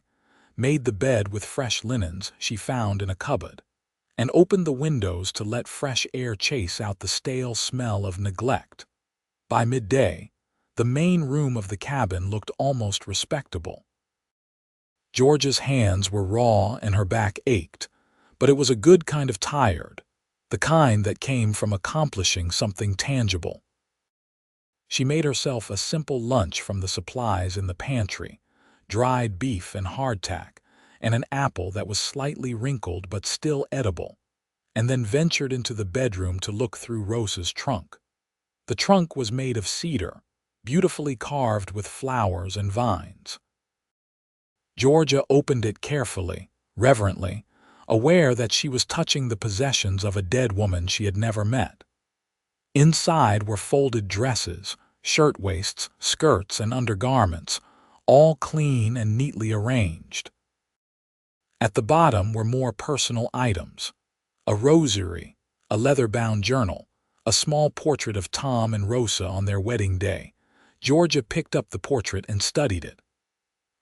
made the bed with fresh linens she found in a cupboard, and opened the windows to let fresh air chase out the stale smell of neglect. By midday, the main room of the cabin looked almost respectable. Georgia's hands were raw and her back ached, but it was a good kind of tired, the kind that came from accomplishing something tangible. She made herself a simple lunch from the supplies in the pantry, dried beef and hardtack, and an apple that was slightly wrinkled but still edible, and then ventured into the bedroom to look through Rosa's trunk. The trunk was made of cedar, beautifully carved with flowers and vines. Georgia opened it carefully, reverently, aware that she was touching the possessions of a dead woman she had never met. Inside were folded dresses, shirtwaists, skirts, and undergarments, all clean and neatly arranged. At the bottom were more personal items: a rosary, a leather-bound journal, a small portrait of Tom and Rosa on their wedding day. Georgia picked up the portrait and studied it.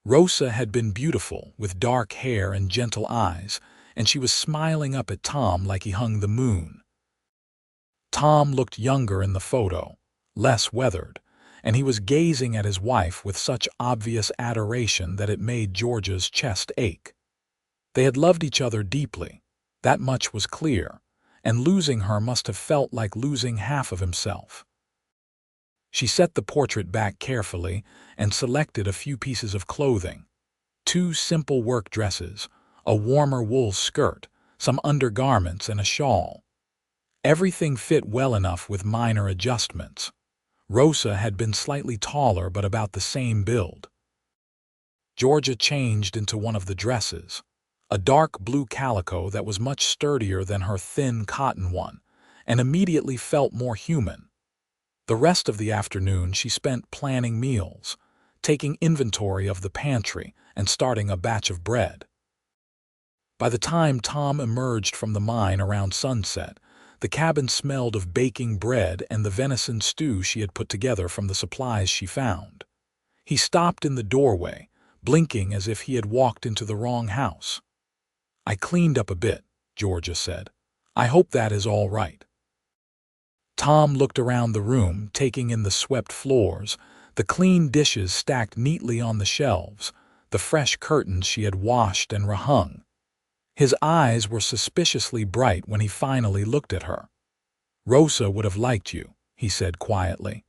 Rosa had been beautiful, with dark hair and gentle eyes, and she was smiling up at Tom like he hung the moon. Tom looked younger in the photo, less weathered, and he was gazing at his wife with such obvious adoration that it made Georgia's chest ache. They had loved each other deeply, that much was clear, and losing her must have felt like losing half of himself. She set the portrait back carefully and selected a few pieces of clothing: 2 simple work dresses, a warmer wool skirt, some undergarments, and a shawl. Everything fit well enough with minor adjustments. Rosa had been slightly taller but about the same build. Georgia changed into one of the dresses, a dark blue calico that was much sturdier than her thin cotton one, and immediately felt more human. The rest of the afternoon she spent planning meals, taking inventory of the pantry, and starting a batch of bread. By the time Tom emerged from the mine around sunset, the cabin smelled of baking bread and the venison stew she had put together from the supplies she found. He stopped in the doorway, blinking as if he had walked into the wrong house. "I cleaned up a bit," Georgia said. "I hope that is all right." Tom looked around the room, taking in the swept floors, the clean dishes stacked neatly on the shelves, the fresh curtains she had washed and rehung. His eyes were suspiciously bright when he finally looked at her. "Rosa would have liked you," he said quietly.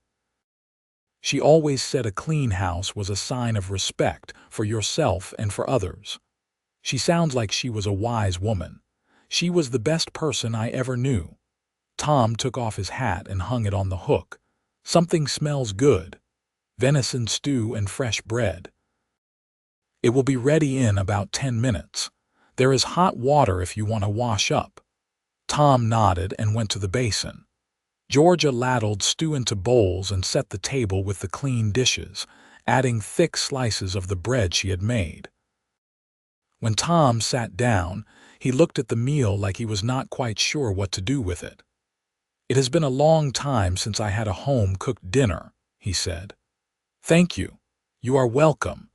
"She always said a clean house was a sign of respect for yourself and for others. She sounds like she was a wise woman. She was the best person I ever knew." Tom took off his hat and hung it on the hook. "Something smells good. Venison stew and fresh bread. It will be ready in about 10 minutes. There is hot water if you want to wash up." Tom nodded and went to the basin. Georgia ladled stew into bowls and set the table with the clean dishes, adding thick slices of the bread she had made. When Tom sat down, he looked at the meal like he was not quite sure what to do with it. "It has been a long time since I had a home-cooked dinner," he said. "Thank you. You are welcome."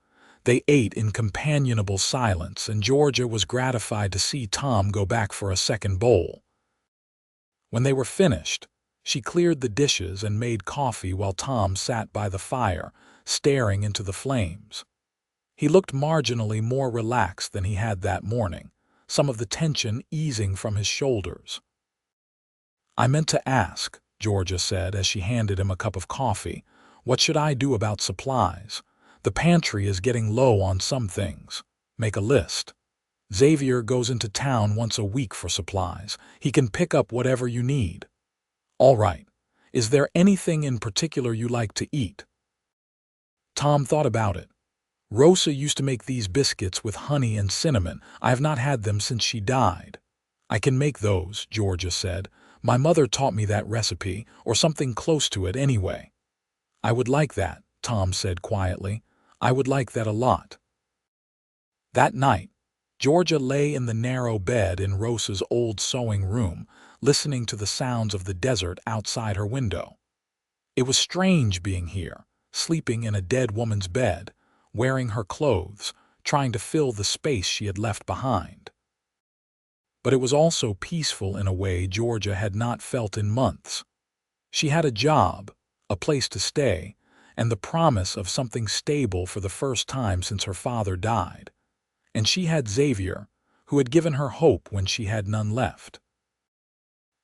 They ate in companionable silence, and Georgia was gratified to see Tom go back for a second bowl. When they were finished, she cleared the dishes and made coffee while Tom sat by the fire, staring into the flames. He looked marginally more relaxed than he had that morning, some of the tension easing from his shoulders. "I meant to ask," Georgia said as she handed him a cup of coffee, "what should I do about supplies? The pantry is getting low on some things. Make a list. Xavier goes into town once a week for supplies. He can pick up whatever you need." "All right. Is there anything in particular you like to eat? Tom thought about it. Rosa used to make these biscuits with honey and cinnamon. I have not had them since she died. I can make those, Georgia said. My mother taught me that recipe, or something close to it anyway. I would like that, Tom said quietly. I would like that a lot. That night, Georgia lay in the narrow bed in Rosa's old sewing room, listening to the sounds of the desert outside her window. It was strange being here, sleeping in a dead woman's bed, wearing her clothes, trying to fill the space she had left behind. But it was also peaceful in a way Georgia had not felt in months. She had a job, a place to stay, and the promise of something stable for the first time since her father died. And she had Xavier, who had given her hope when she had none left.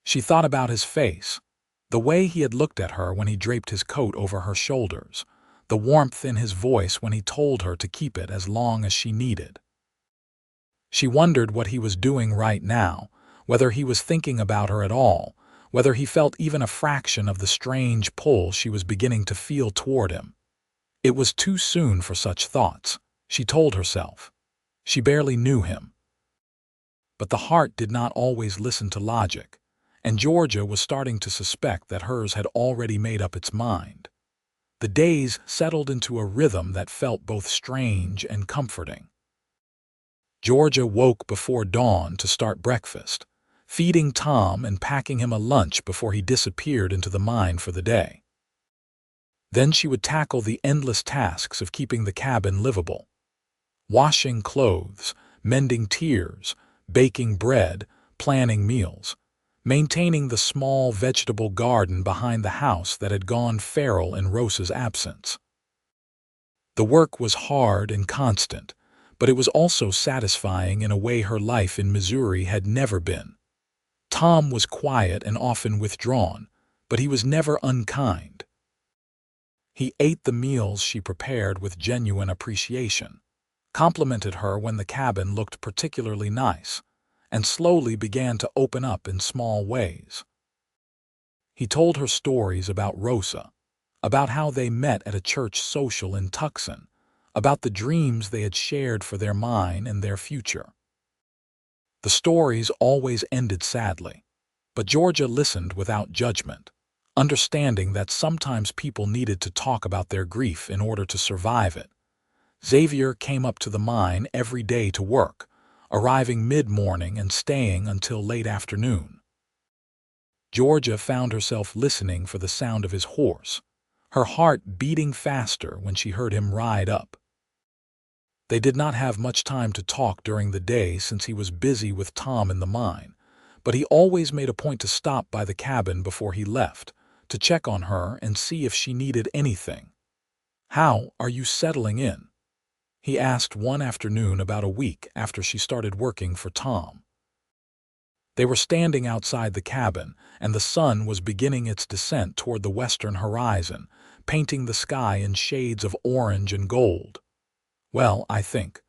She thought about his face, the way he had looked at her when he draped his coat over her shoulders, the warmth in his voice when he told her to keep it as long as she needed. She wondered what he was doing right now, whether he was thinking about her at all, whether he felt even a fraction of the strange pull she was beginning to feel toward him. It was too soon for such thoughts, she told herself. She barely knew him. But the heart did not always listen to logic, and Georgia was starting to suspect that hers had already made up its mind. The days settled into a rhythm that felt both strange and comforting. Georgia woke before dawn to start breakfast, feeding Tom and packing him a lunch before he disappeared into the mine for the day. Then she would tackle the endless tasks of keeping the cabin livable. Washing clothes, mending tiers, baking bread, planning meals, maintaining the small vegetable garden behind the house that had gone feral in Rosa's absence. The work was hard and constant, but it was also satisfying in a way her life in Missouri had never been. Tom was quiet and often withdrawn, but he was never unkind. He ate the meals she prepared with genuine appreciation, complimented her when the cabin looked particularly nice, and slowly began to open up in small ways. He told her stories about Rosa, about how they met at a church social in Tucson, about the dreams they had shared for their mine and their future. The stories always ended sadly, but Georgia listened without judgment, understanding that sometimes people needed to talk about their grief in order to survive it. Xavier came up to the mine every day to work, arriving mid-morning and staying until late afternoon. Georgia found herself listening for the sound of his horse, her heart beating faster when she heard him ride up. They did not have much time to talk during the day since he was busy with Tom in the mine, but he always made a point to stop by the cabin before he left, to check on her and see if she needed anything. "How are you settling in?" he asked one afternoon about a week after she started working for Tom. They were standing outside the cabin, and the sun was beginning its descent toward the western horizon, painting the sky in shades of orange and gold. "Well, I think.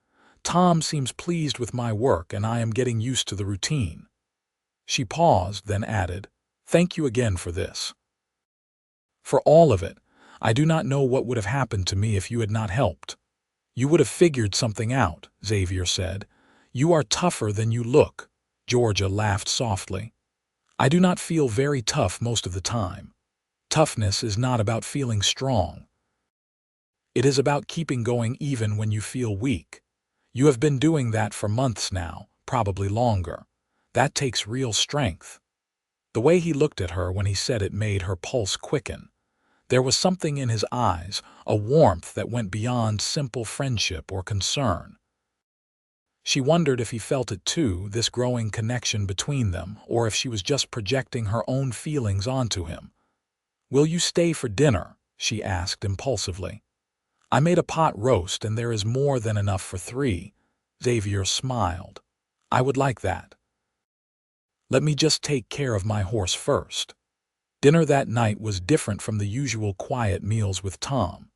Tom seems pleased with my work and I am getting used to the routine." She paused, then added, "Thank you again for this." "For all of it. I do not know what would have happened to me if you had not helped." "You would have figured something out," Xavier said. "You are tougher than you look." Georgia laughed softly. "I do not feel very tough most of the time. Toughness is not about feeling strong. It is about keeping going even when you feel weak. You have been doing that for months now, probably longer. That takes real strength." The way he looked at her when he said it made her pulse quicken. There was something in his eyes, a warmth that went beyond simple friendship or concern. She wondered if he felt it too, this growing connection between them, or if she was just projecting her own feelings onto him. "Will you stay for dinner?" she asked impulsively. "I made a pot roast and there is more than enough for 3. Xavier smiled. "I would like that. Let me just take care of my horse first." Dinner that night was different from the usual quiet meals with Tom.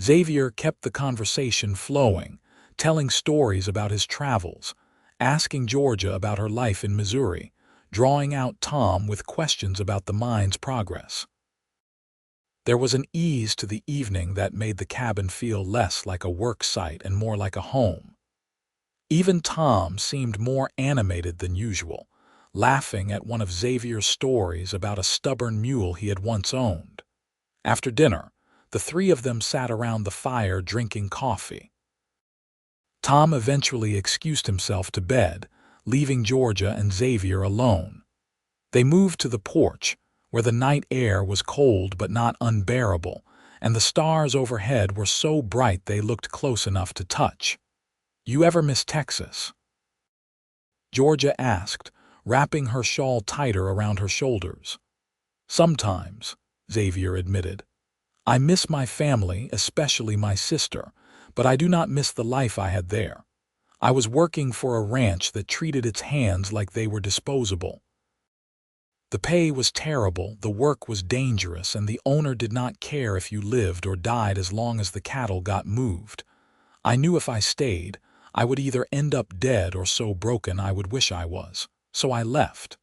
Xavier kept the conversation flowing, telling stories about his travels, asking Georgia about her life in Missouri, drawing out Tom with questions about the mine's progress. There was an ease to the evening that made the cabin feel less like a work site and more like a home. Even Tom seemed more animated than usual, laughing at one of Xavier's stories about a stubborn mule he had once owned. After dinner, the three of them sat around the fire drinking coffee. Tom eventually excused himself to bed, leaving Georgia and Xavier alone. They moved to the porch, where the night air was cold but not unbearable, and the stars overhead were so bright they looked close enough to touch. "You ever miss Texas?" Georgia asked, wrapping her shawl tighter around her shoulders. "Sometimes," Xavier admitted. "I miss my family, especially my sister, but I do not miss the life I had there. I was working for a ranch that treated its hands like they were disposable. The pay was terrible, the work was dangerous, and the owner did not care if you lived or died as long as the cattle got moved. I knew if I stayed, I would either end up dead or so broken I would wish I was, so I left."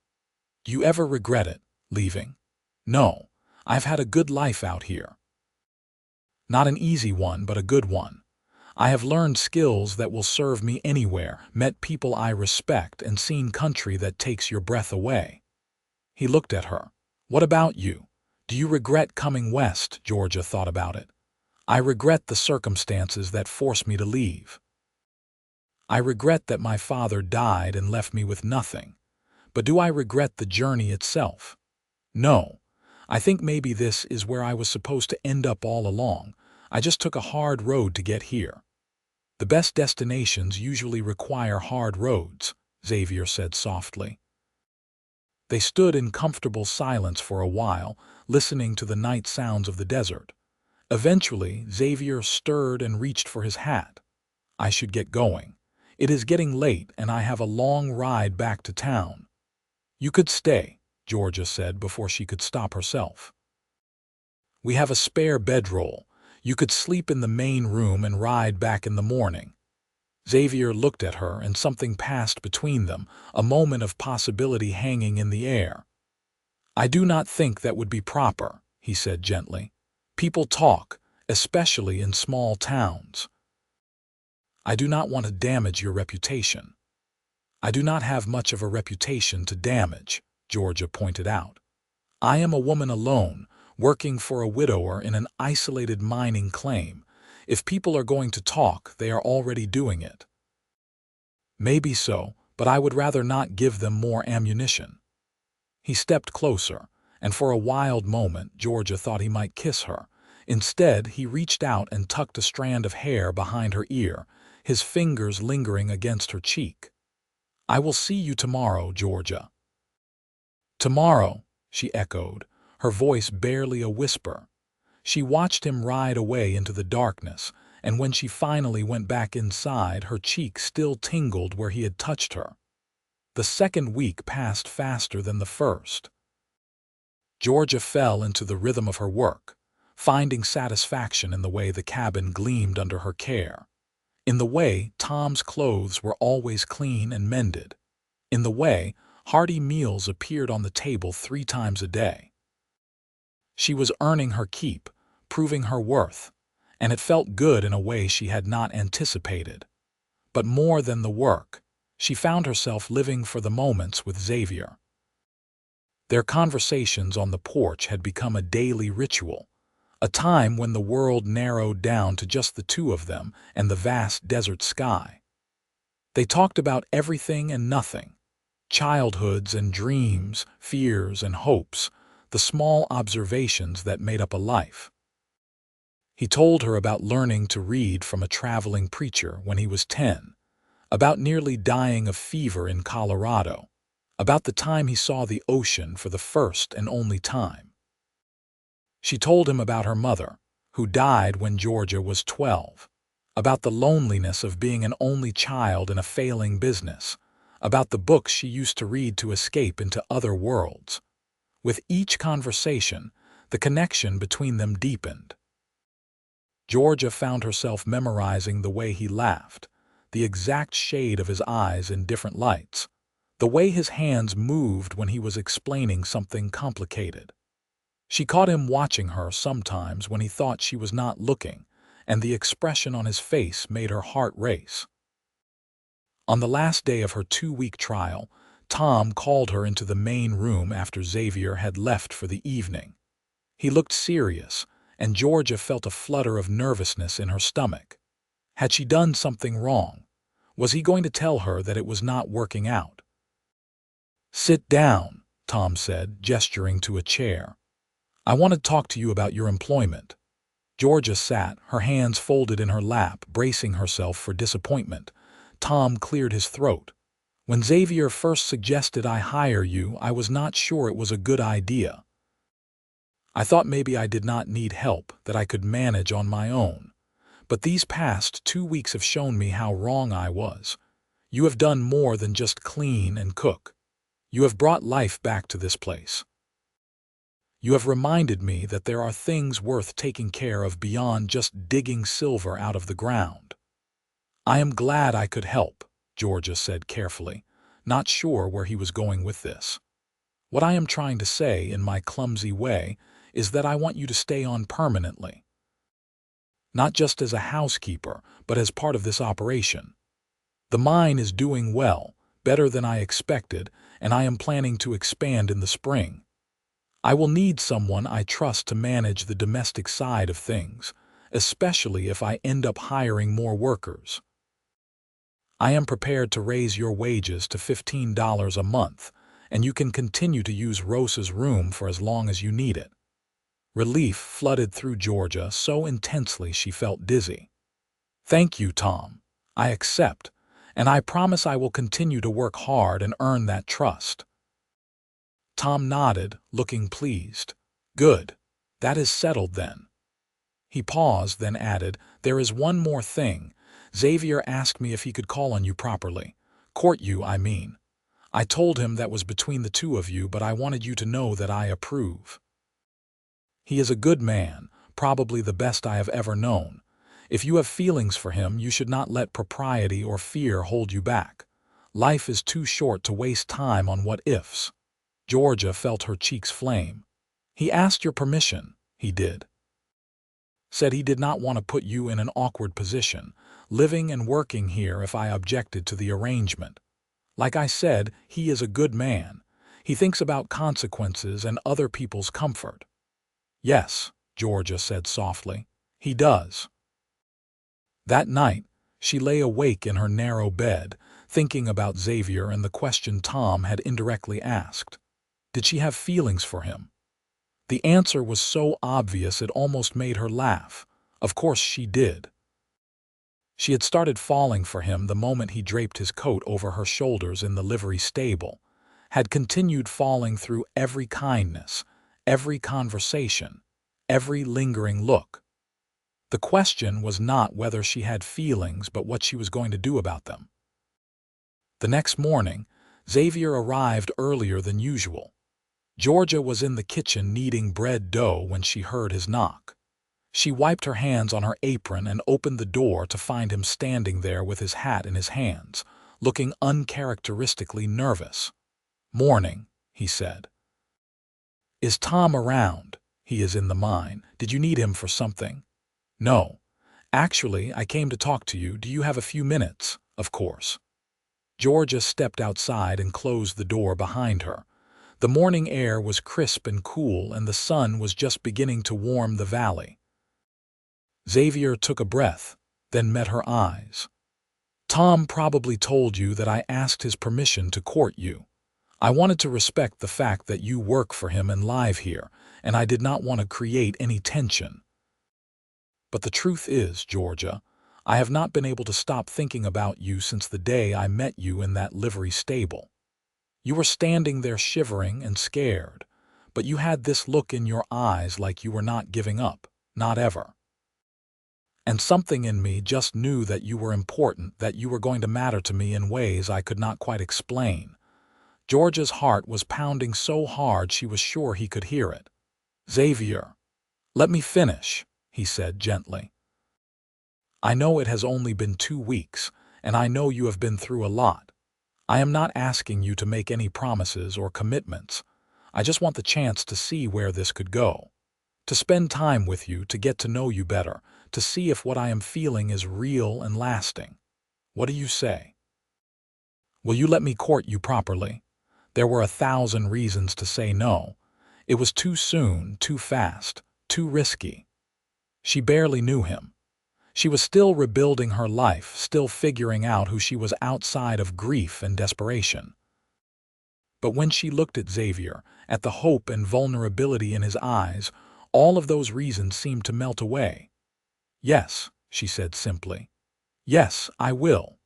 "Do you ever regret it, leaving?" "No, I've had a good life out here. Not an easy one, but a good one. I have learned skills that will serve me anywhere, met people I respect, and seen country that takes your breath away." He looked at her. "What about you? Do you regret coming west?" Georgia thought about it. "I regret the circumstances that forced me to leave. I regret that my father died and left me with nothing. But do I regret the journey itself? No. I think maybe this is where I was supposed to end up all along. I just took a hard road to get here." "The best destinations usually require hard roads," Xavier said softly. They stood in comfortable silence for a while, listening to the night sounds of the desert. Eventually, Xavier stirred and reached for his hat. "I should get going. It is getting late, and I have a long ride back to town." "You could stay," Georgia said before she could stop herself. "We have a spare bedroll. You could sleep in the main room and ride back in the morning." Xavier looked at her, and something passed between them, a moment of possibility hanging in the air. "I do not think that would be proper," he said gently. "People talk, especially in small towns." "I do not want to damage your reputation." "I do not have much of a reputation to damage," Georgia pointed out. "I am a woman alone, working for a widower in an isolated mining claim. If people are going to talk, they are already doing it." "Maybe so, but I would rather not give them more ammunition." He stepped closer, and for a wild moment Georgia thought he might kiss her. Instead, he reached out and tucked a strand of hair behind her ear, his fingers lingering against her cheek. "I will see you tomorrow, Georgia." "Tomorrow," she echoed, her voice barely a whisper. She watched him ride away into the darkness, and when she finally went back inside, her cheek still tingled where he had touched her. The second week passed faster than the first. Georgia fell into the rhythm of her work, finding satisfaction in the way the cabin gleamed under her care. In the way Tom's clothes were always clean and mended. In the way hearty meals appeared on the table 3 times a day. She was earning her keep, proving her worth, and it felt good in a way she had not anticipated. But more than the work, she found herself living for the moments with Xavier. Their conversations on the porch had become a daily ritual, a time when the world narrowed down to just the two of them and the vast desert sky. They talked about everything and nothing, childhoods and dreams, fears and hopes, the small observations that made up a life. He told her about learning to read from a traveling preacher when he was 10, about nearly dying of fever in Colorado, about the time he saw the ocean for the first and only time. She told him about her mother, who died when Georgia was 12, about the loneliness of being an only child in a failing business, about the books she used to read to escape into other worlds. With each conversation, the connection between them deepened. Georgia found herself memorizing the way he laughed, the exact shade of his eyes in different lights, the way his hands moved when he was explaining something complicated. She caught him watching her sometimes when he thought she was not looking, and the expression on his face made her heart race. On the last day of her 2-week trial, Tom called her into the main room after Xavier had left for the evening. He looked serious, and Georgia felt a flutter of nervousness in her stomach. Had she done something wrong? Was he going to tell her that it was not working out? "Sit down," Tom said, gesturing to a chair. "I want to talk to you about your employment." Georgia sat, her hands folded in her lap, bracing herself for disappointment. Tom cleared his throat. "When Xavier first suggested I hire you, I was not sure it was a good idea. I thought maybe I did not need help, that I could manage on my own. But these past 2 weeks have shown me how wrong I was. You have done more than just clean and cook. You have brought life back to this place. You have reminded me that there are things worth taking care of beyond just digging silver out of the ground." "I am glad I could help," Georgia said carefully, not sure where he was going with this. "What I am trying to say, in my clumsy way, is that I want you to stay on permanently. Not just as a housekeeper, but as part of this operation. The mine is doing well, better than I expected, and I am planning to expand in the spring. I will need someone I trust to manage the domestic side of things, especially if I end up hiring more workers. I am prepared to raise your wages to $15 a month, and you can continue to use Rosa's room for as long as you need it." Relief flooded through Georgia so intensely she felt dizzy. "Thank you, Tom. I accept, and I promise I will continue to work hard and earn that trust." Tom nodded, looking pleased. "Good. That is settled then." He paused, then added, "There is one more thing. Xavier asked me if he could call on you properly. Court you, I mean. I told him that was between the two of you, but I wanted you to know that I approve. He is a good man, probably the best I have ever known. If you have feelings for him, you should not let propriety or fear hold you back. Life is too short to waste time on what-ifs." Georgia felt her cheeks flame. "He asked your permission." "He did. Said he did not want to put you in an awkward position, living and working here if I objected to the arrangement. Like I said, he is a good man. He thinks about consequences and other people's comfort." "Yes," Georgia said softly, "he does." That night, she lay awake in her narrow bed, thinking about Xavier and the question Tom had indirectly asked. Did she have feelings for him? The answer was so obvious it almost made her laugh. Of course she did. She had started falling for him the moment he draped his coat over her shoulders in the livery stable, had continued falling through every kindness, every conversation, every lingering look. The question was not whether she had feelings, but what she was going to do about them. The next morning, Xavier arrived earlier than usual. Georgia was in the kitchen kneading bread dough when she heard his knock. She wiped her hands on her apron and opened the door to find him standing there with his hat in his hands, looking uncharacteristically nervous. "Morning," he said. "Is Tom around?" "He is in the mine. Did you need him for something?" "No. Actually, I came to talk to you. Do you have a few minutes?" "Of course." Georgia stepped outside and closed the door behind her. The morning air was crisp and cool, and the sun was just beginning to warm the valley. Xavier took a breath, then met her eyes. "Tom probably told you that I asked his permission to court you. I wanted to respect the fact that you work for him and live here, and I did not want to create any tension. But the truth is, Georgia, I have not been able to stop thinking about you since the day I met you in that livery stable. You were standing there shivering and scared, but you had this look in your eyes like you were not giving up, not ever. And something in me just knew that you were important, that you were going to matter to me in ways I could not quite explain." Georgia's heart was pounding so hard she was sure he could hear it. "Xavier, let me finish," he said gently. "I know it has only been 2 weeks, and I know you have been through a lot. I am not asking you to make any promises or commitments. I just want the chance to see where this could go. To spend time with you, to get to know you better, to see if what I am feeling is real and lasting. What do you say? Will you let me court you properly? There were 1,000 reasons to say no. It was too soon, too fast, too risky. She barely knew him. She was still rebuilding her life, still figuring out who she was outside of grief and desperation. But when she looked at Xavier, at the hope and vulnerability in his eyes, all of those reasons seemed to melt away. "Yes," she said simply. "Yes, I will."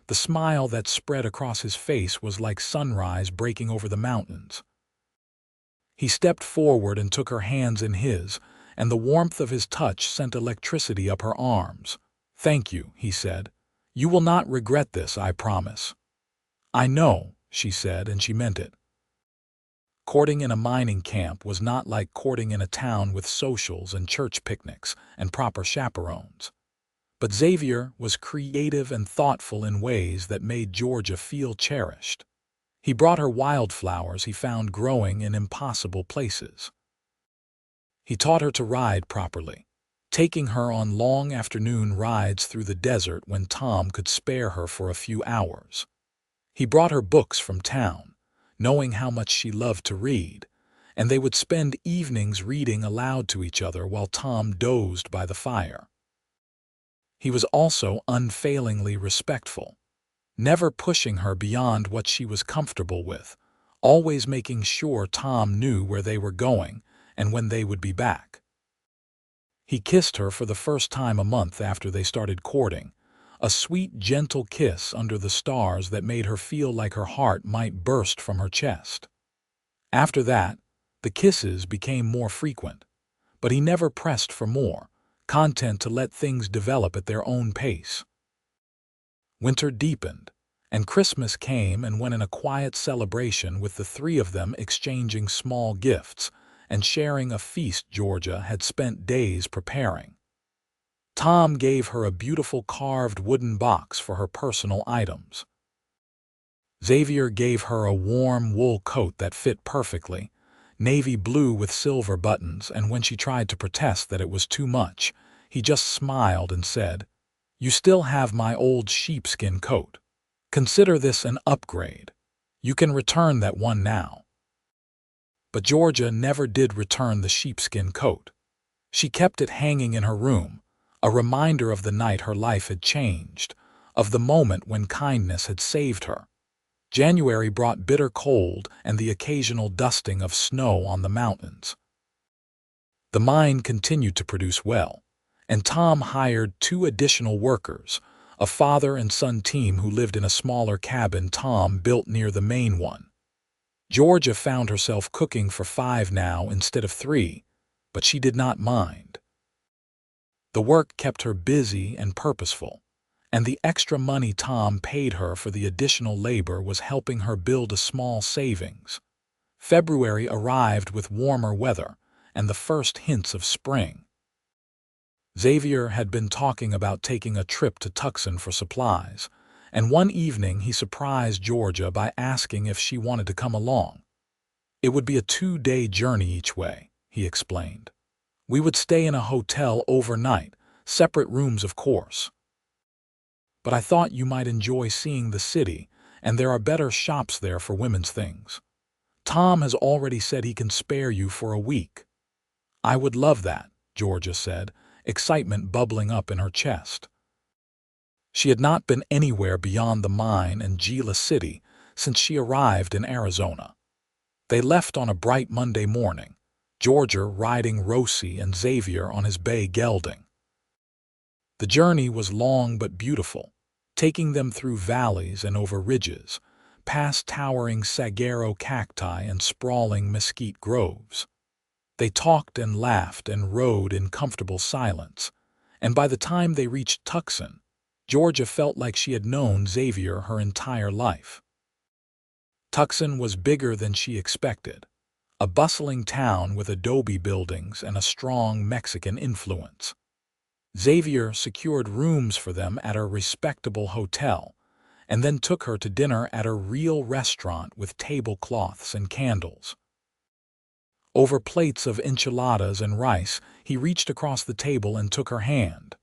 The smile that spread across his face was like sunrise breaking over the mountains. He stepped forward and took her hands in his, and the warmth of his touch sent electricity up her arms. "Thank you," he said. "You will not regret this, I promise." "I know," she said, and she meant it. Courting in a mining camp was not like courting in a town with socials and church picnics and proper chaperones. But Xavier was creative and thoughtful in ways that made Georgia feel cherished. He brought her wildflowers he found growing in impossible places. He taught her to ride properly, taking her on long afternoon rides through the desert when Tom could spare her for a few hours. He brought her books from town, knowing how much she loved to read, and they would spend evenings reading aloud to each other while Tom dozed by the fire. He was also unfailingly respectful, never pushing her beyond what she was comfortable with, always making sure Tom knew where they were going and when they would be back. He kissed her for the first time a month after they started courting, a sweet, gentle kiss under the stars that made her feel like her heart might burst from her chest. After that, the kisses became more frequent, but he never pressed for more, content to let things develop at their own pace. Winter deepened, and Christmas came and went in a quiet celebration with the three of them exchanging small gifts and sharing a feast Georgia had spent days preparing. Tom gave her a beautiful carved wooden box for her personal items. Xavier gave her a warm wool coat that fit perfectly, navy blue with silver buttons, and when she tried to protest that it was too much, he just smiled and said, "You still have my old sheepskin coat. Consider this an upgrade. You can return that one now." But Georgia never did return the sheepskin coat. She kept it hanging in her room, a reminder of the night her life had changed, of the moment when kindness had saved her. January brought bitter cold and the occasional dusting of snow on the mountains. The mine continued to produce well, and Tom hired 2 additional workers, a father and son team who lived in a smaller cabin Tom built near the main one. Georgia found herself cooking for 5 now instead of 3, but she did not mind. The work kept her busy and purposeful, and the extra money Tom paid her for the additional labor was helping her build a small savings. February arrived with warmer weather and the first hints of spring. Xavier had been talking about taking a trip to Tucson for supplies, and one evening he surprised Georgia by asking if she wanted to come along. It would be a 2-day journey each way, he explained. We would stay in a hotel overnight, separate rooms of course. But I thought you might enjoy seeing the city, and there are better shops there for women's things. Tom has already said he can spare you for a week. I would love that, Georgia said, excitement bubbling up in her chest. She had not been anywhere beyond the mine and Gila City since she arrived in Arizona. They left on a bright Monday morning, Georgia riding Rosie and Xavier on his bay gelding. The journey was long but beautiful, taking them through valleys and over ridges, past towering saguaro cacti and sprawling mesquite groves. They talked and laughed and rode in comfortable silence, and by the time they reached Tucson, Georgia felt like she had known Xavier her entire life. Tucson was bigger than she expected, a bustling town with adobe buildings and a strong Mexican influence. Xavier secured rooms for them at a respectable hotel, and then took her to dinner at a real restaurant with tablecloths and candles. Over plates of enchiladas and rice, he reached across the table and took her hand.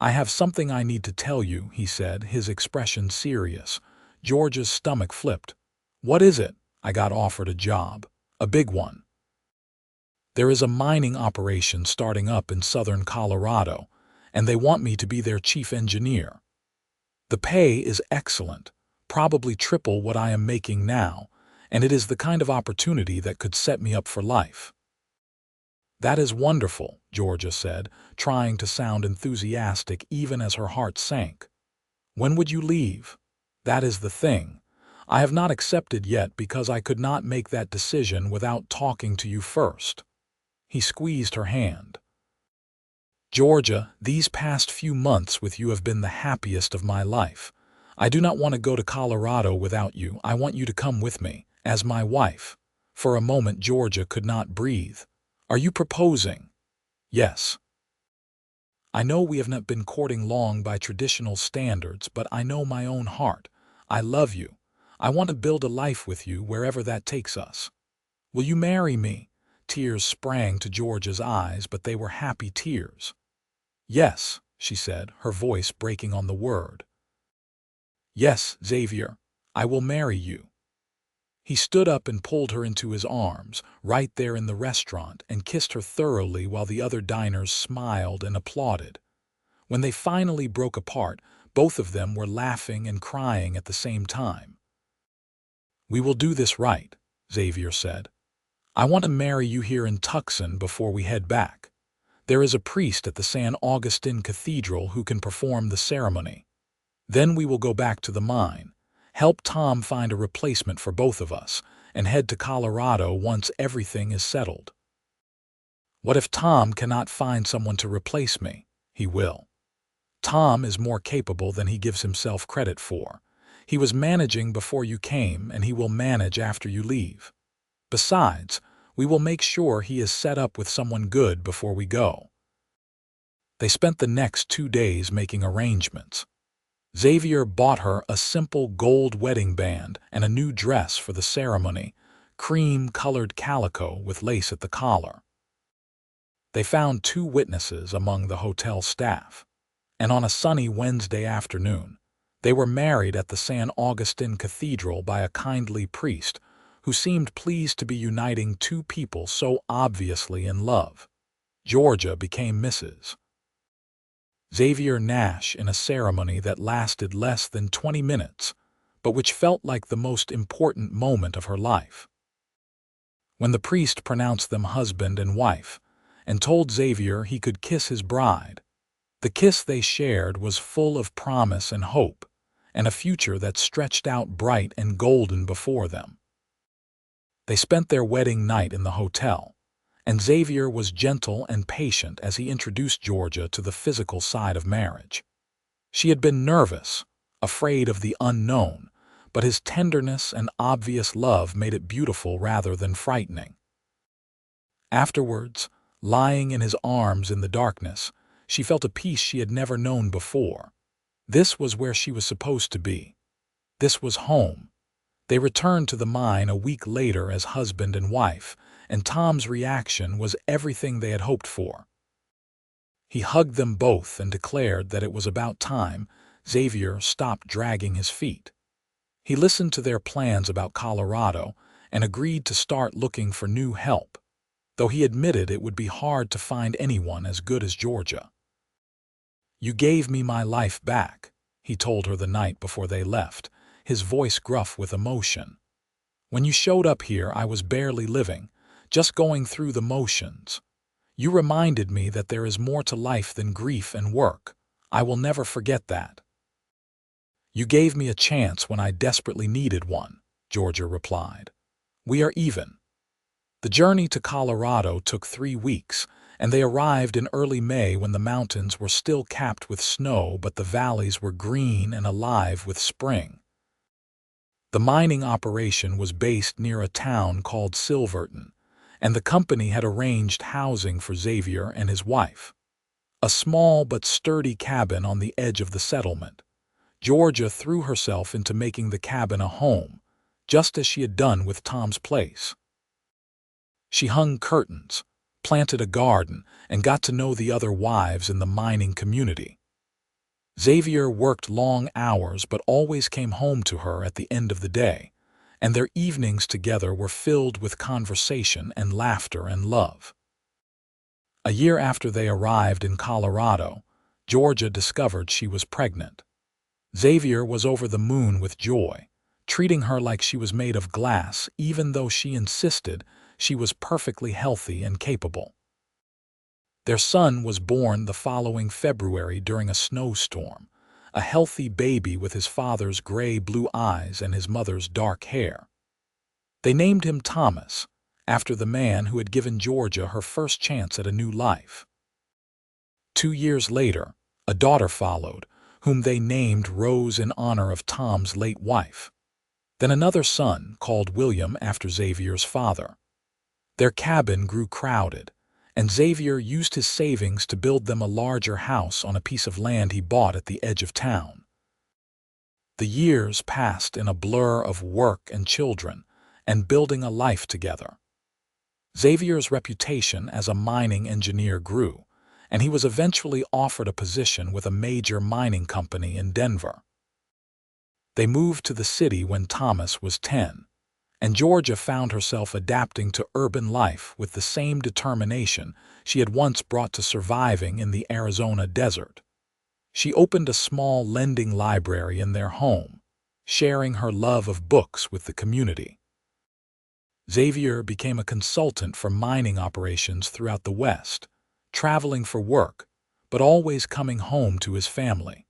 "I have something I need to tell you," he said, his expression serious. Georgia's stomach flipped. "What is it?" "I got offered a job. A big one. There is a mining operation starting up in southern Colorado, and they want me to be their chief engineer. The pay is excellent, probably triple what I am making now, and it is the kind of opportunity that could set me up for life." "That is wonderful," Georgia said, trying to sound enthusiastic even as her heart sank. "When would you leave?" "That is the thing. I have not accepted yet because I could not make that decision without talking to you first." He squeezed her hand. "Georgia, these past few months with you have been the happiest of my life. I do not want to go to Colorado without you. I want you to come with me, as my wife." For a moment Georgia could not breathe. "Are you proposing?" "Yes. I know we have not been courting long by traditional standards, but I know my own heart. I love you. I want to build a life with you wherever that takes us. Will you marry me?" Tears sprang to Georgia's eyes, but they were happy tears. "Yes," she said, her voice breaking on the word. "Yes, Xavier, I will marry you." He stood up and pulled her into his arms, right there in the restaurant, and kissed her thoroughly while the other diners smiled and applauded. When they finally broke apart, both of them were laughing and crying at the same time. "We will do this right," Xavier said. "I want to marry you here in Tucson before we head back. There is a priest at the San Augustine Cathedral who can perform the ceremony. Then we will go back to the mine, help Tom find a replacement for both of us, and head to Colorado once everything is settled." "What if Tom cannot find someone to replace me?" "He will. Tom is more capable than he gives himself credit for. He was managing before you came, and he will manage after you leave. Besides, we will make sure he is set up with someone good before we go." They spent the next 2 days making arrangements. Xavier bought her a simple gold wedding band and a new dress for the ceremony, cream-colored calico with lace at the collar. They found 2 witnesses among the hotel staff, and on a sunny Wednesday afternoon, they were married at the San Augustine Cathedral by a kindly priest who seemed pleased to be uniting 2 people so obviously in love. Georgia became Mrs. Xavier Nash in a ceremony that lasted less than 20 minutes, but which felt like the most important moment of her life. When the priest pronounced them husband and wife, and told Xavier he could kiss his bride, the kiss they shared was full of promise and hope, and a future that stretched out bright and golden before them. They spent their wedding night in the hotel, and Xavier was gentle and patient as he introduced Georgia to the physical side of marriage. She had been nervous, afraid of the unknown, but his tenderness and obvious love made it beautiful rather than frightening. Afterwards, lying in his arms in the darkness, she felt a peace she had never known before. This was where she was supposed to be. This was home. They returned to the mine a week later as husband and wife, and Tom's reaction was everything they had hoped for. He hugged them both and declared that it was about time Xavier stopped dragging his feet. He listened to their plans about Colorado and agreed to start looking for new help, though he admitted it would be hard to find anyone as good as Georgia. "You gave me my life back," he told her the night before they left, his voice gruff with emotion. "When you showed up here, I was barely living, just going through the motions. You reminded me that there is more to life than grief and work. I will never forget that." "You gave me a chance when I desperately needed one," Georgia replied. "We are even." The journey to Colorado took 3 weeks, and they arrived in early May when the mountains were still capped with snow but the valleys were green and alive with spring. The mining operation was based near a town called Silverton, and the company had arranged housing for Xavier and his wife. A small but sturdy cabin on the edge of the settlement. Georgia threw herself into making the cabin a home, just as she had done with Tom's place. She hung curtains, planted a garden, and got to know the other wives in the mining community. Xavier worked long hours but always came home to her at the end of the day, and their evenings together were filled with conversation and laughter and love. A year after they arrived in Colorado, Georgia discovered she was pregnant. Xavier was over the moon with joy, treating her like she was made of glass even though she insisted she was perfectly healthy and capable. Their son was born the following February during a snowstorm, a healthy baby with his father's gray-blue eyes and his mother's dark hair. They named him Thomas, after the man who had given Georgia her first chance at a new life. 2 years later, a daughter followed, whom they named Rose in honor of Tom's late wife. Then another son, called William after Xavier's father. Their cabin grew crowded, and Xavier used his savings to build them a larger house on a piece of land he bought at the edge of town. The years passed in a blur of work and children, and building a life together. Xavier's reputation as a mining engineer grew, and he was eventually offered a position with a major mining company in Denver. They moved to the city when Thomas was 10, and Georgia found herself adapting to urban life with the same determination she had once brought to surviving in the Arizona desert. She opened a small lending library in their home, sharing her love of books with the community. Xavier became a consultant for mining operations throughout the West, traveling for work, but always coming home to his family.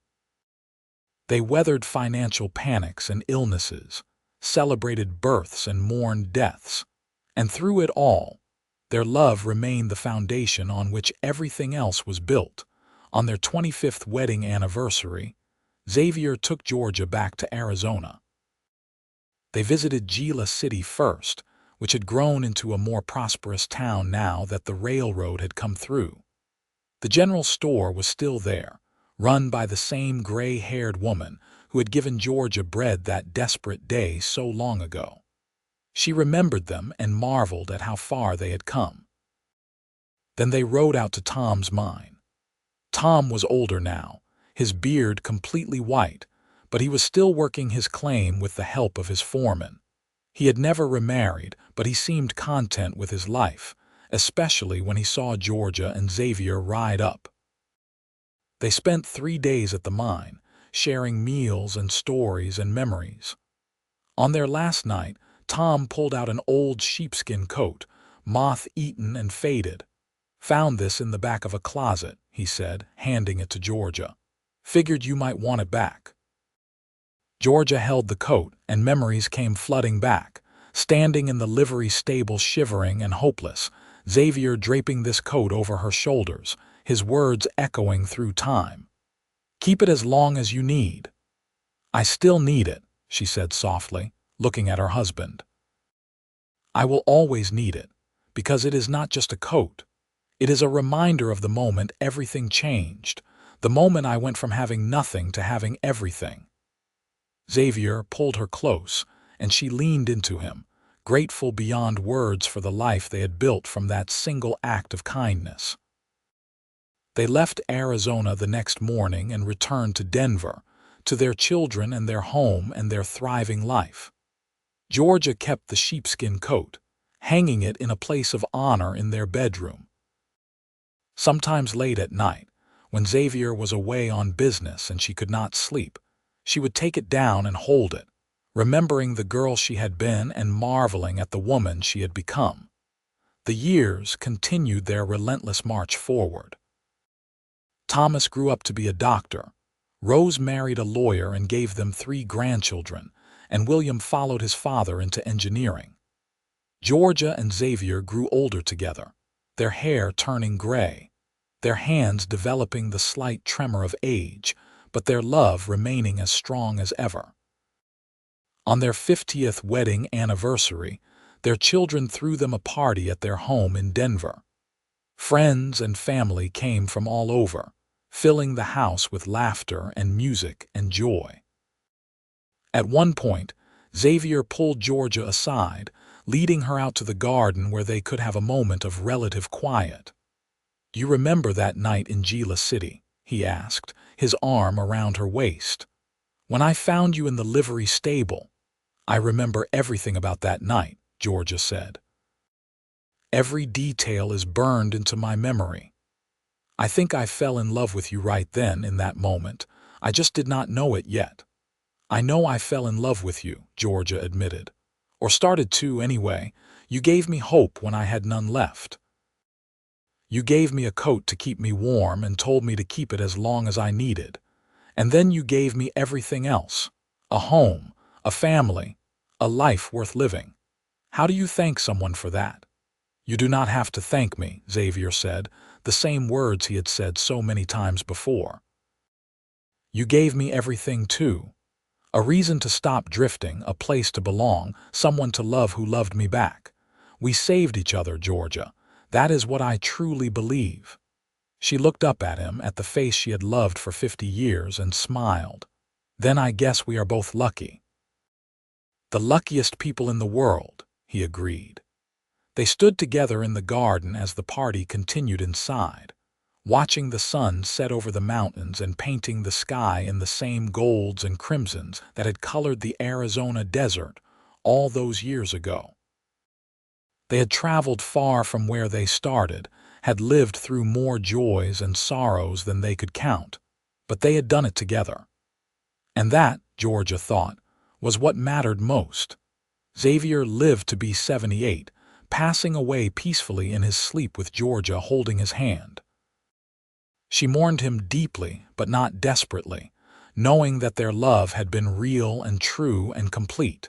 They weathered financial panics and illnesses, celebrated births and mourned deaths, and through it all, their love remained the foundation on which everything else was built. On their 25th wedding anniversary, Xavier took Georgia back to Arizona. They visited Gila City first, which had grown into a more prosperous town now that the railroad had come through. The general store was still there, run by the same gray-haired woman who had given Georgia bread that desperate day so long ago. She remembered them and marveled at how far they had come. Then they rode out to Tom's mine. Tom was older now, his beard completely white, but he was still working his claim with the help of his foreman. He had never remarried, but he seemed content with his life, especially when he saw Georgia and Xavier ride up. They spent 3 days at the mine, sharing meals and stories and memories. On their last night, Tom pulled out an old sheepskin coat, moth-eaten and faded. "Found this in the back of a closet," he said, handing it to Georgia. "Figured you might want it back." Georgia held the coat, and memories came flooding back, standing in the livery stable shivering and hopeless, Xavier draping this coat over her shoulders, his words echoing through time. "Keep it as long as you need." "I still need it," she said softly, looking at her husband. "I will always need it, because it is not just a coat. It is a reminder of the moment everything changed, the moment I went from having nothing to having everything." Xavier pulled her close, and she leaned into him, grateful beyond words for the life they had built from that single act of kindness. They left Arizona the next morning and returned to Denver, to their children and their home and their thriving life. Georgia kept the sheepskin coat, hanging it in a place of honor in their bedroom. Sometimes late at night, when Xavier was away on business and she could not sleep, she would take it down and hold it, remembering the girl she had been and marveling at the woman she had become. The years continued their relentless march forward. Thomas grew up to be a doctor. Rose married a lawyer and gave them 3 grandchildren, and William followed his father into engineering. Georgia and Xavier grew older together, their hair turning gray, their hands developing the slight tremor of age, but their love remaining as strong as ever. On their 50th wedding anniversary, their children threw them a party at their home in Denver. Friends and family came from all over, filling the house with laughter and music and joy. At one point, Xavier pulled Georgia aside, leading her out to the garden where they could have a moment of relative quiet. "You remember that night in Gila City?" he asked, his arm around her waist. "When I found you in the livery stable." "I remember everything about that night," Georgia said. "Every detail is burned into my memory. I think I fell in love with you right then, in that moment. I just did not know it yet." "I know I fell in love with you," Georgia admitted. "Or started to, anyway. You gave me hope when I had none left. You gave me a coat to keep me warm and told me to keep it as long as I needed. And then you gave me everything else. A home, a family, a life worth living. How do you thank someone for that?" "You do not have to thank me," Xavier said, the same words he had said so many times before. "You gave me everything too. A reason to stop drifting, a place to belong, someone to love who loved me back. We saved each other, Georgia. That is what I truly believe." She looked up at him, at the face she had loved for 50 years, and smiled. "Then I guess we are both lucky." "The luckiest people in the world," he agreed. They stood together in the garden as the party continued inside, watching the sun set over the mountains and painting the sky in the same golds and crimsons that had colored the Arizona desert all those years ago. They had traveled far from where they started, had lived through more joys and sorrows than they could count, but they had done it together. And that, Georgia thought, was what mattered most. Xavier lived to be 78, passing away peacefully in his sleep with Georgia holding his hand. She mourned him deeply, but not desperately, knowing that their love had been real and true and complete.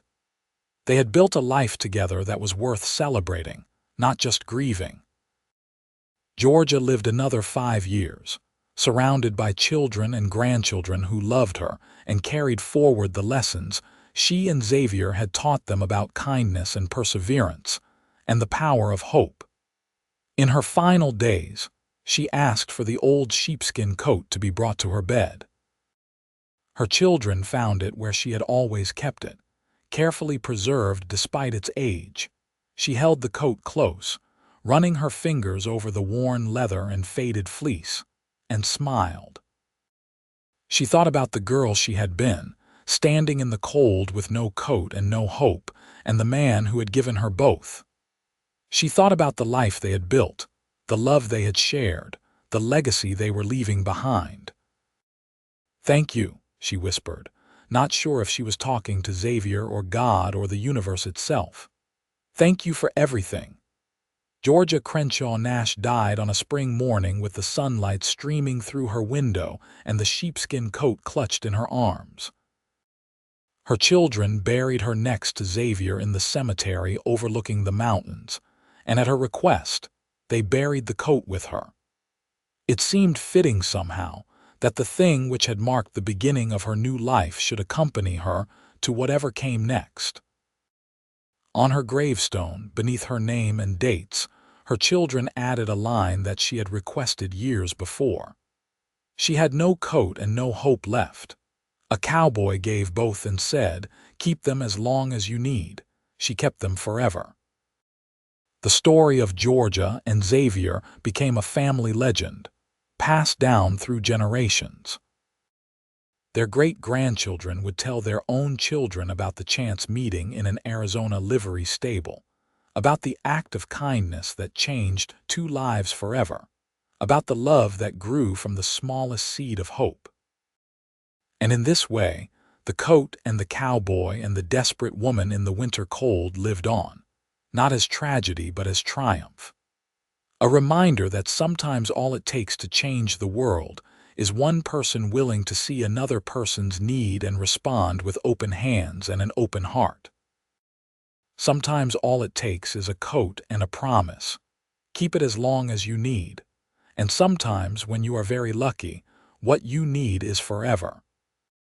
They had built a life together that was worth celebrating, not just grieving. Georgia lived another 5 years, surrounded by children and grandchildren who loved her and carried forward the lessons she and Xavier had taught them about kindness and perseverance and the power of hope. In her final days, she asked for the old sheepskin coat to be brought to her bed. Her children found it where she had always kept it, carefully preserved despite its age. She held the coat close, running her fingers over the worn leather and faded fleece, and smiled. She thought about the girl she had been, standing in the cold with no coat and no hope, and the man who had given her both. She thought about the life they had built, the love they had shared, the legacy they were leaving behind. "Thank you," she whispered, not sure if she was talking to Xavier or God or the universe itself. "Thank you for everything." Georgia Crenshaw Nash died on a spring morning with the sunlight streaming through her window and the sheepskin coat clutched in her arms. Her children buried her next to Xavier in the cemetery overlooking the mountains, and at her request, they buried the coat with her. It seemed fitting somehow that the thing which had marked the beginning of her new life should accompany her to whatever came next. On her gravestone, beneath her name and dates, her children added a line that she had requested years before. She had no coat and no hope left. A cowboy gave both and said, "Keep them as long as you need." She kept them forever. The story of Georgia and Xavier became a family legend, passed down through generations. Their great-grandchildren would tell their own children about the chance meeting in an Arizona livery stable, about the act of kindness that changed 2 lives forever, about the love that grew from the smallest seed of hope. And in this way, the coat and the cowboy and the desperate woman in the winter cold lived on, not as tragedy but as triumph. A reminder that sometimes all it takes to change the world is one person willing to see another person's need and respond with open hands and an open heart. Sometimes all it takes is a coat and a promise. Keep it as long as you need. And sometimes, when you are very lucky, what you need is forever.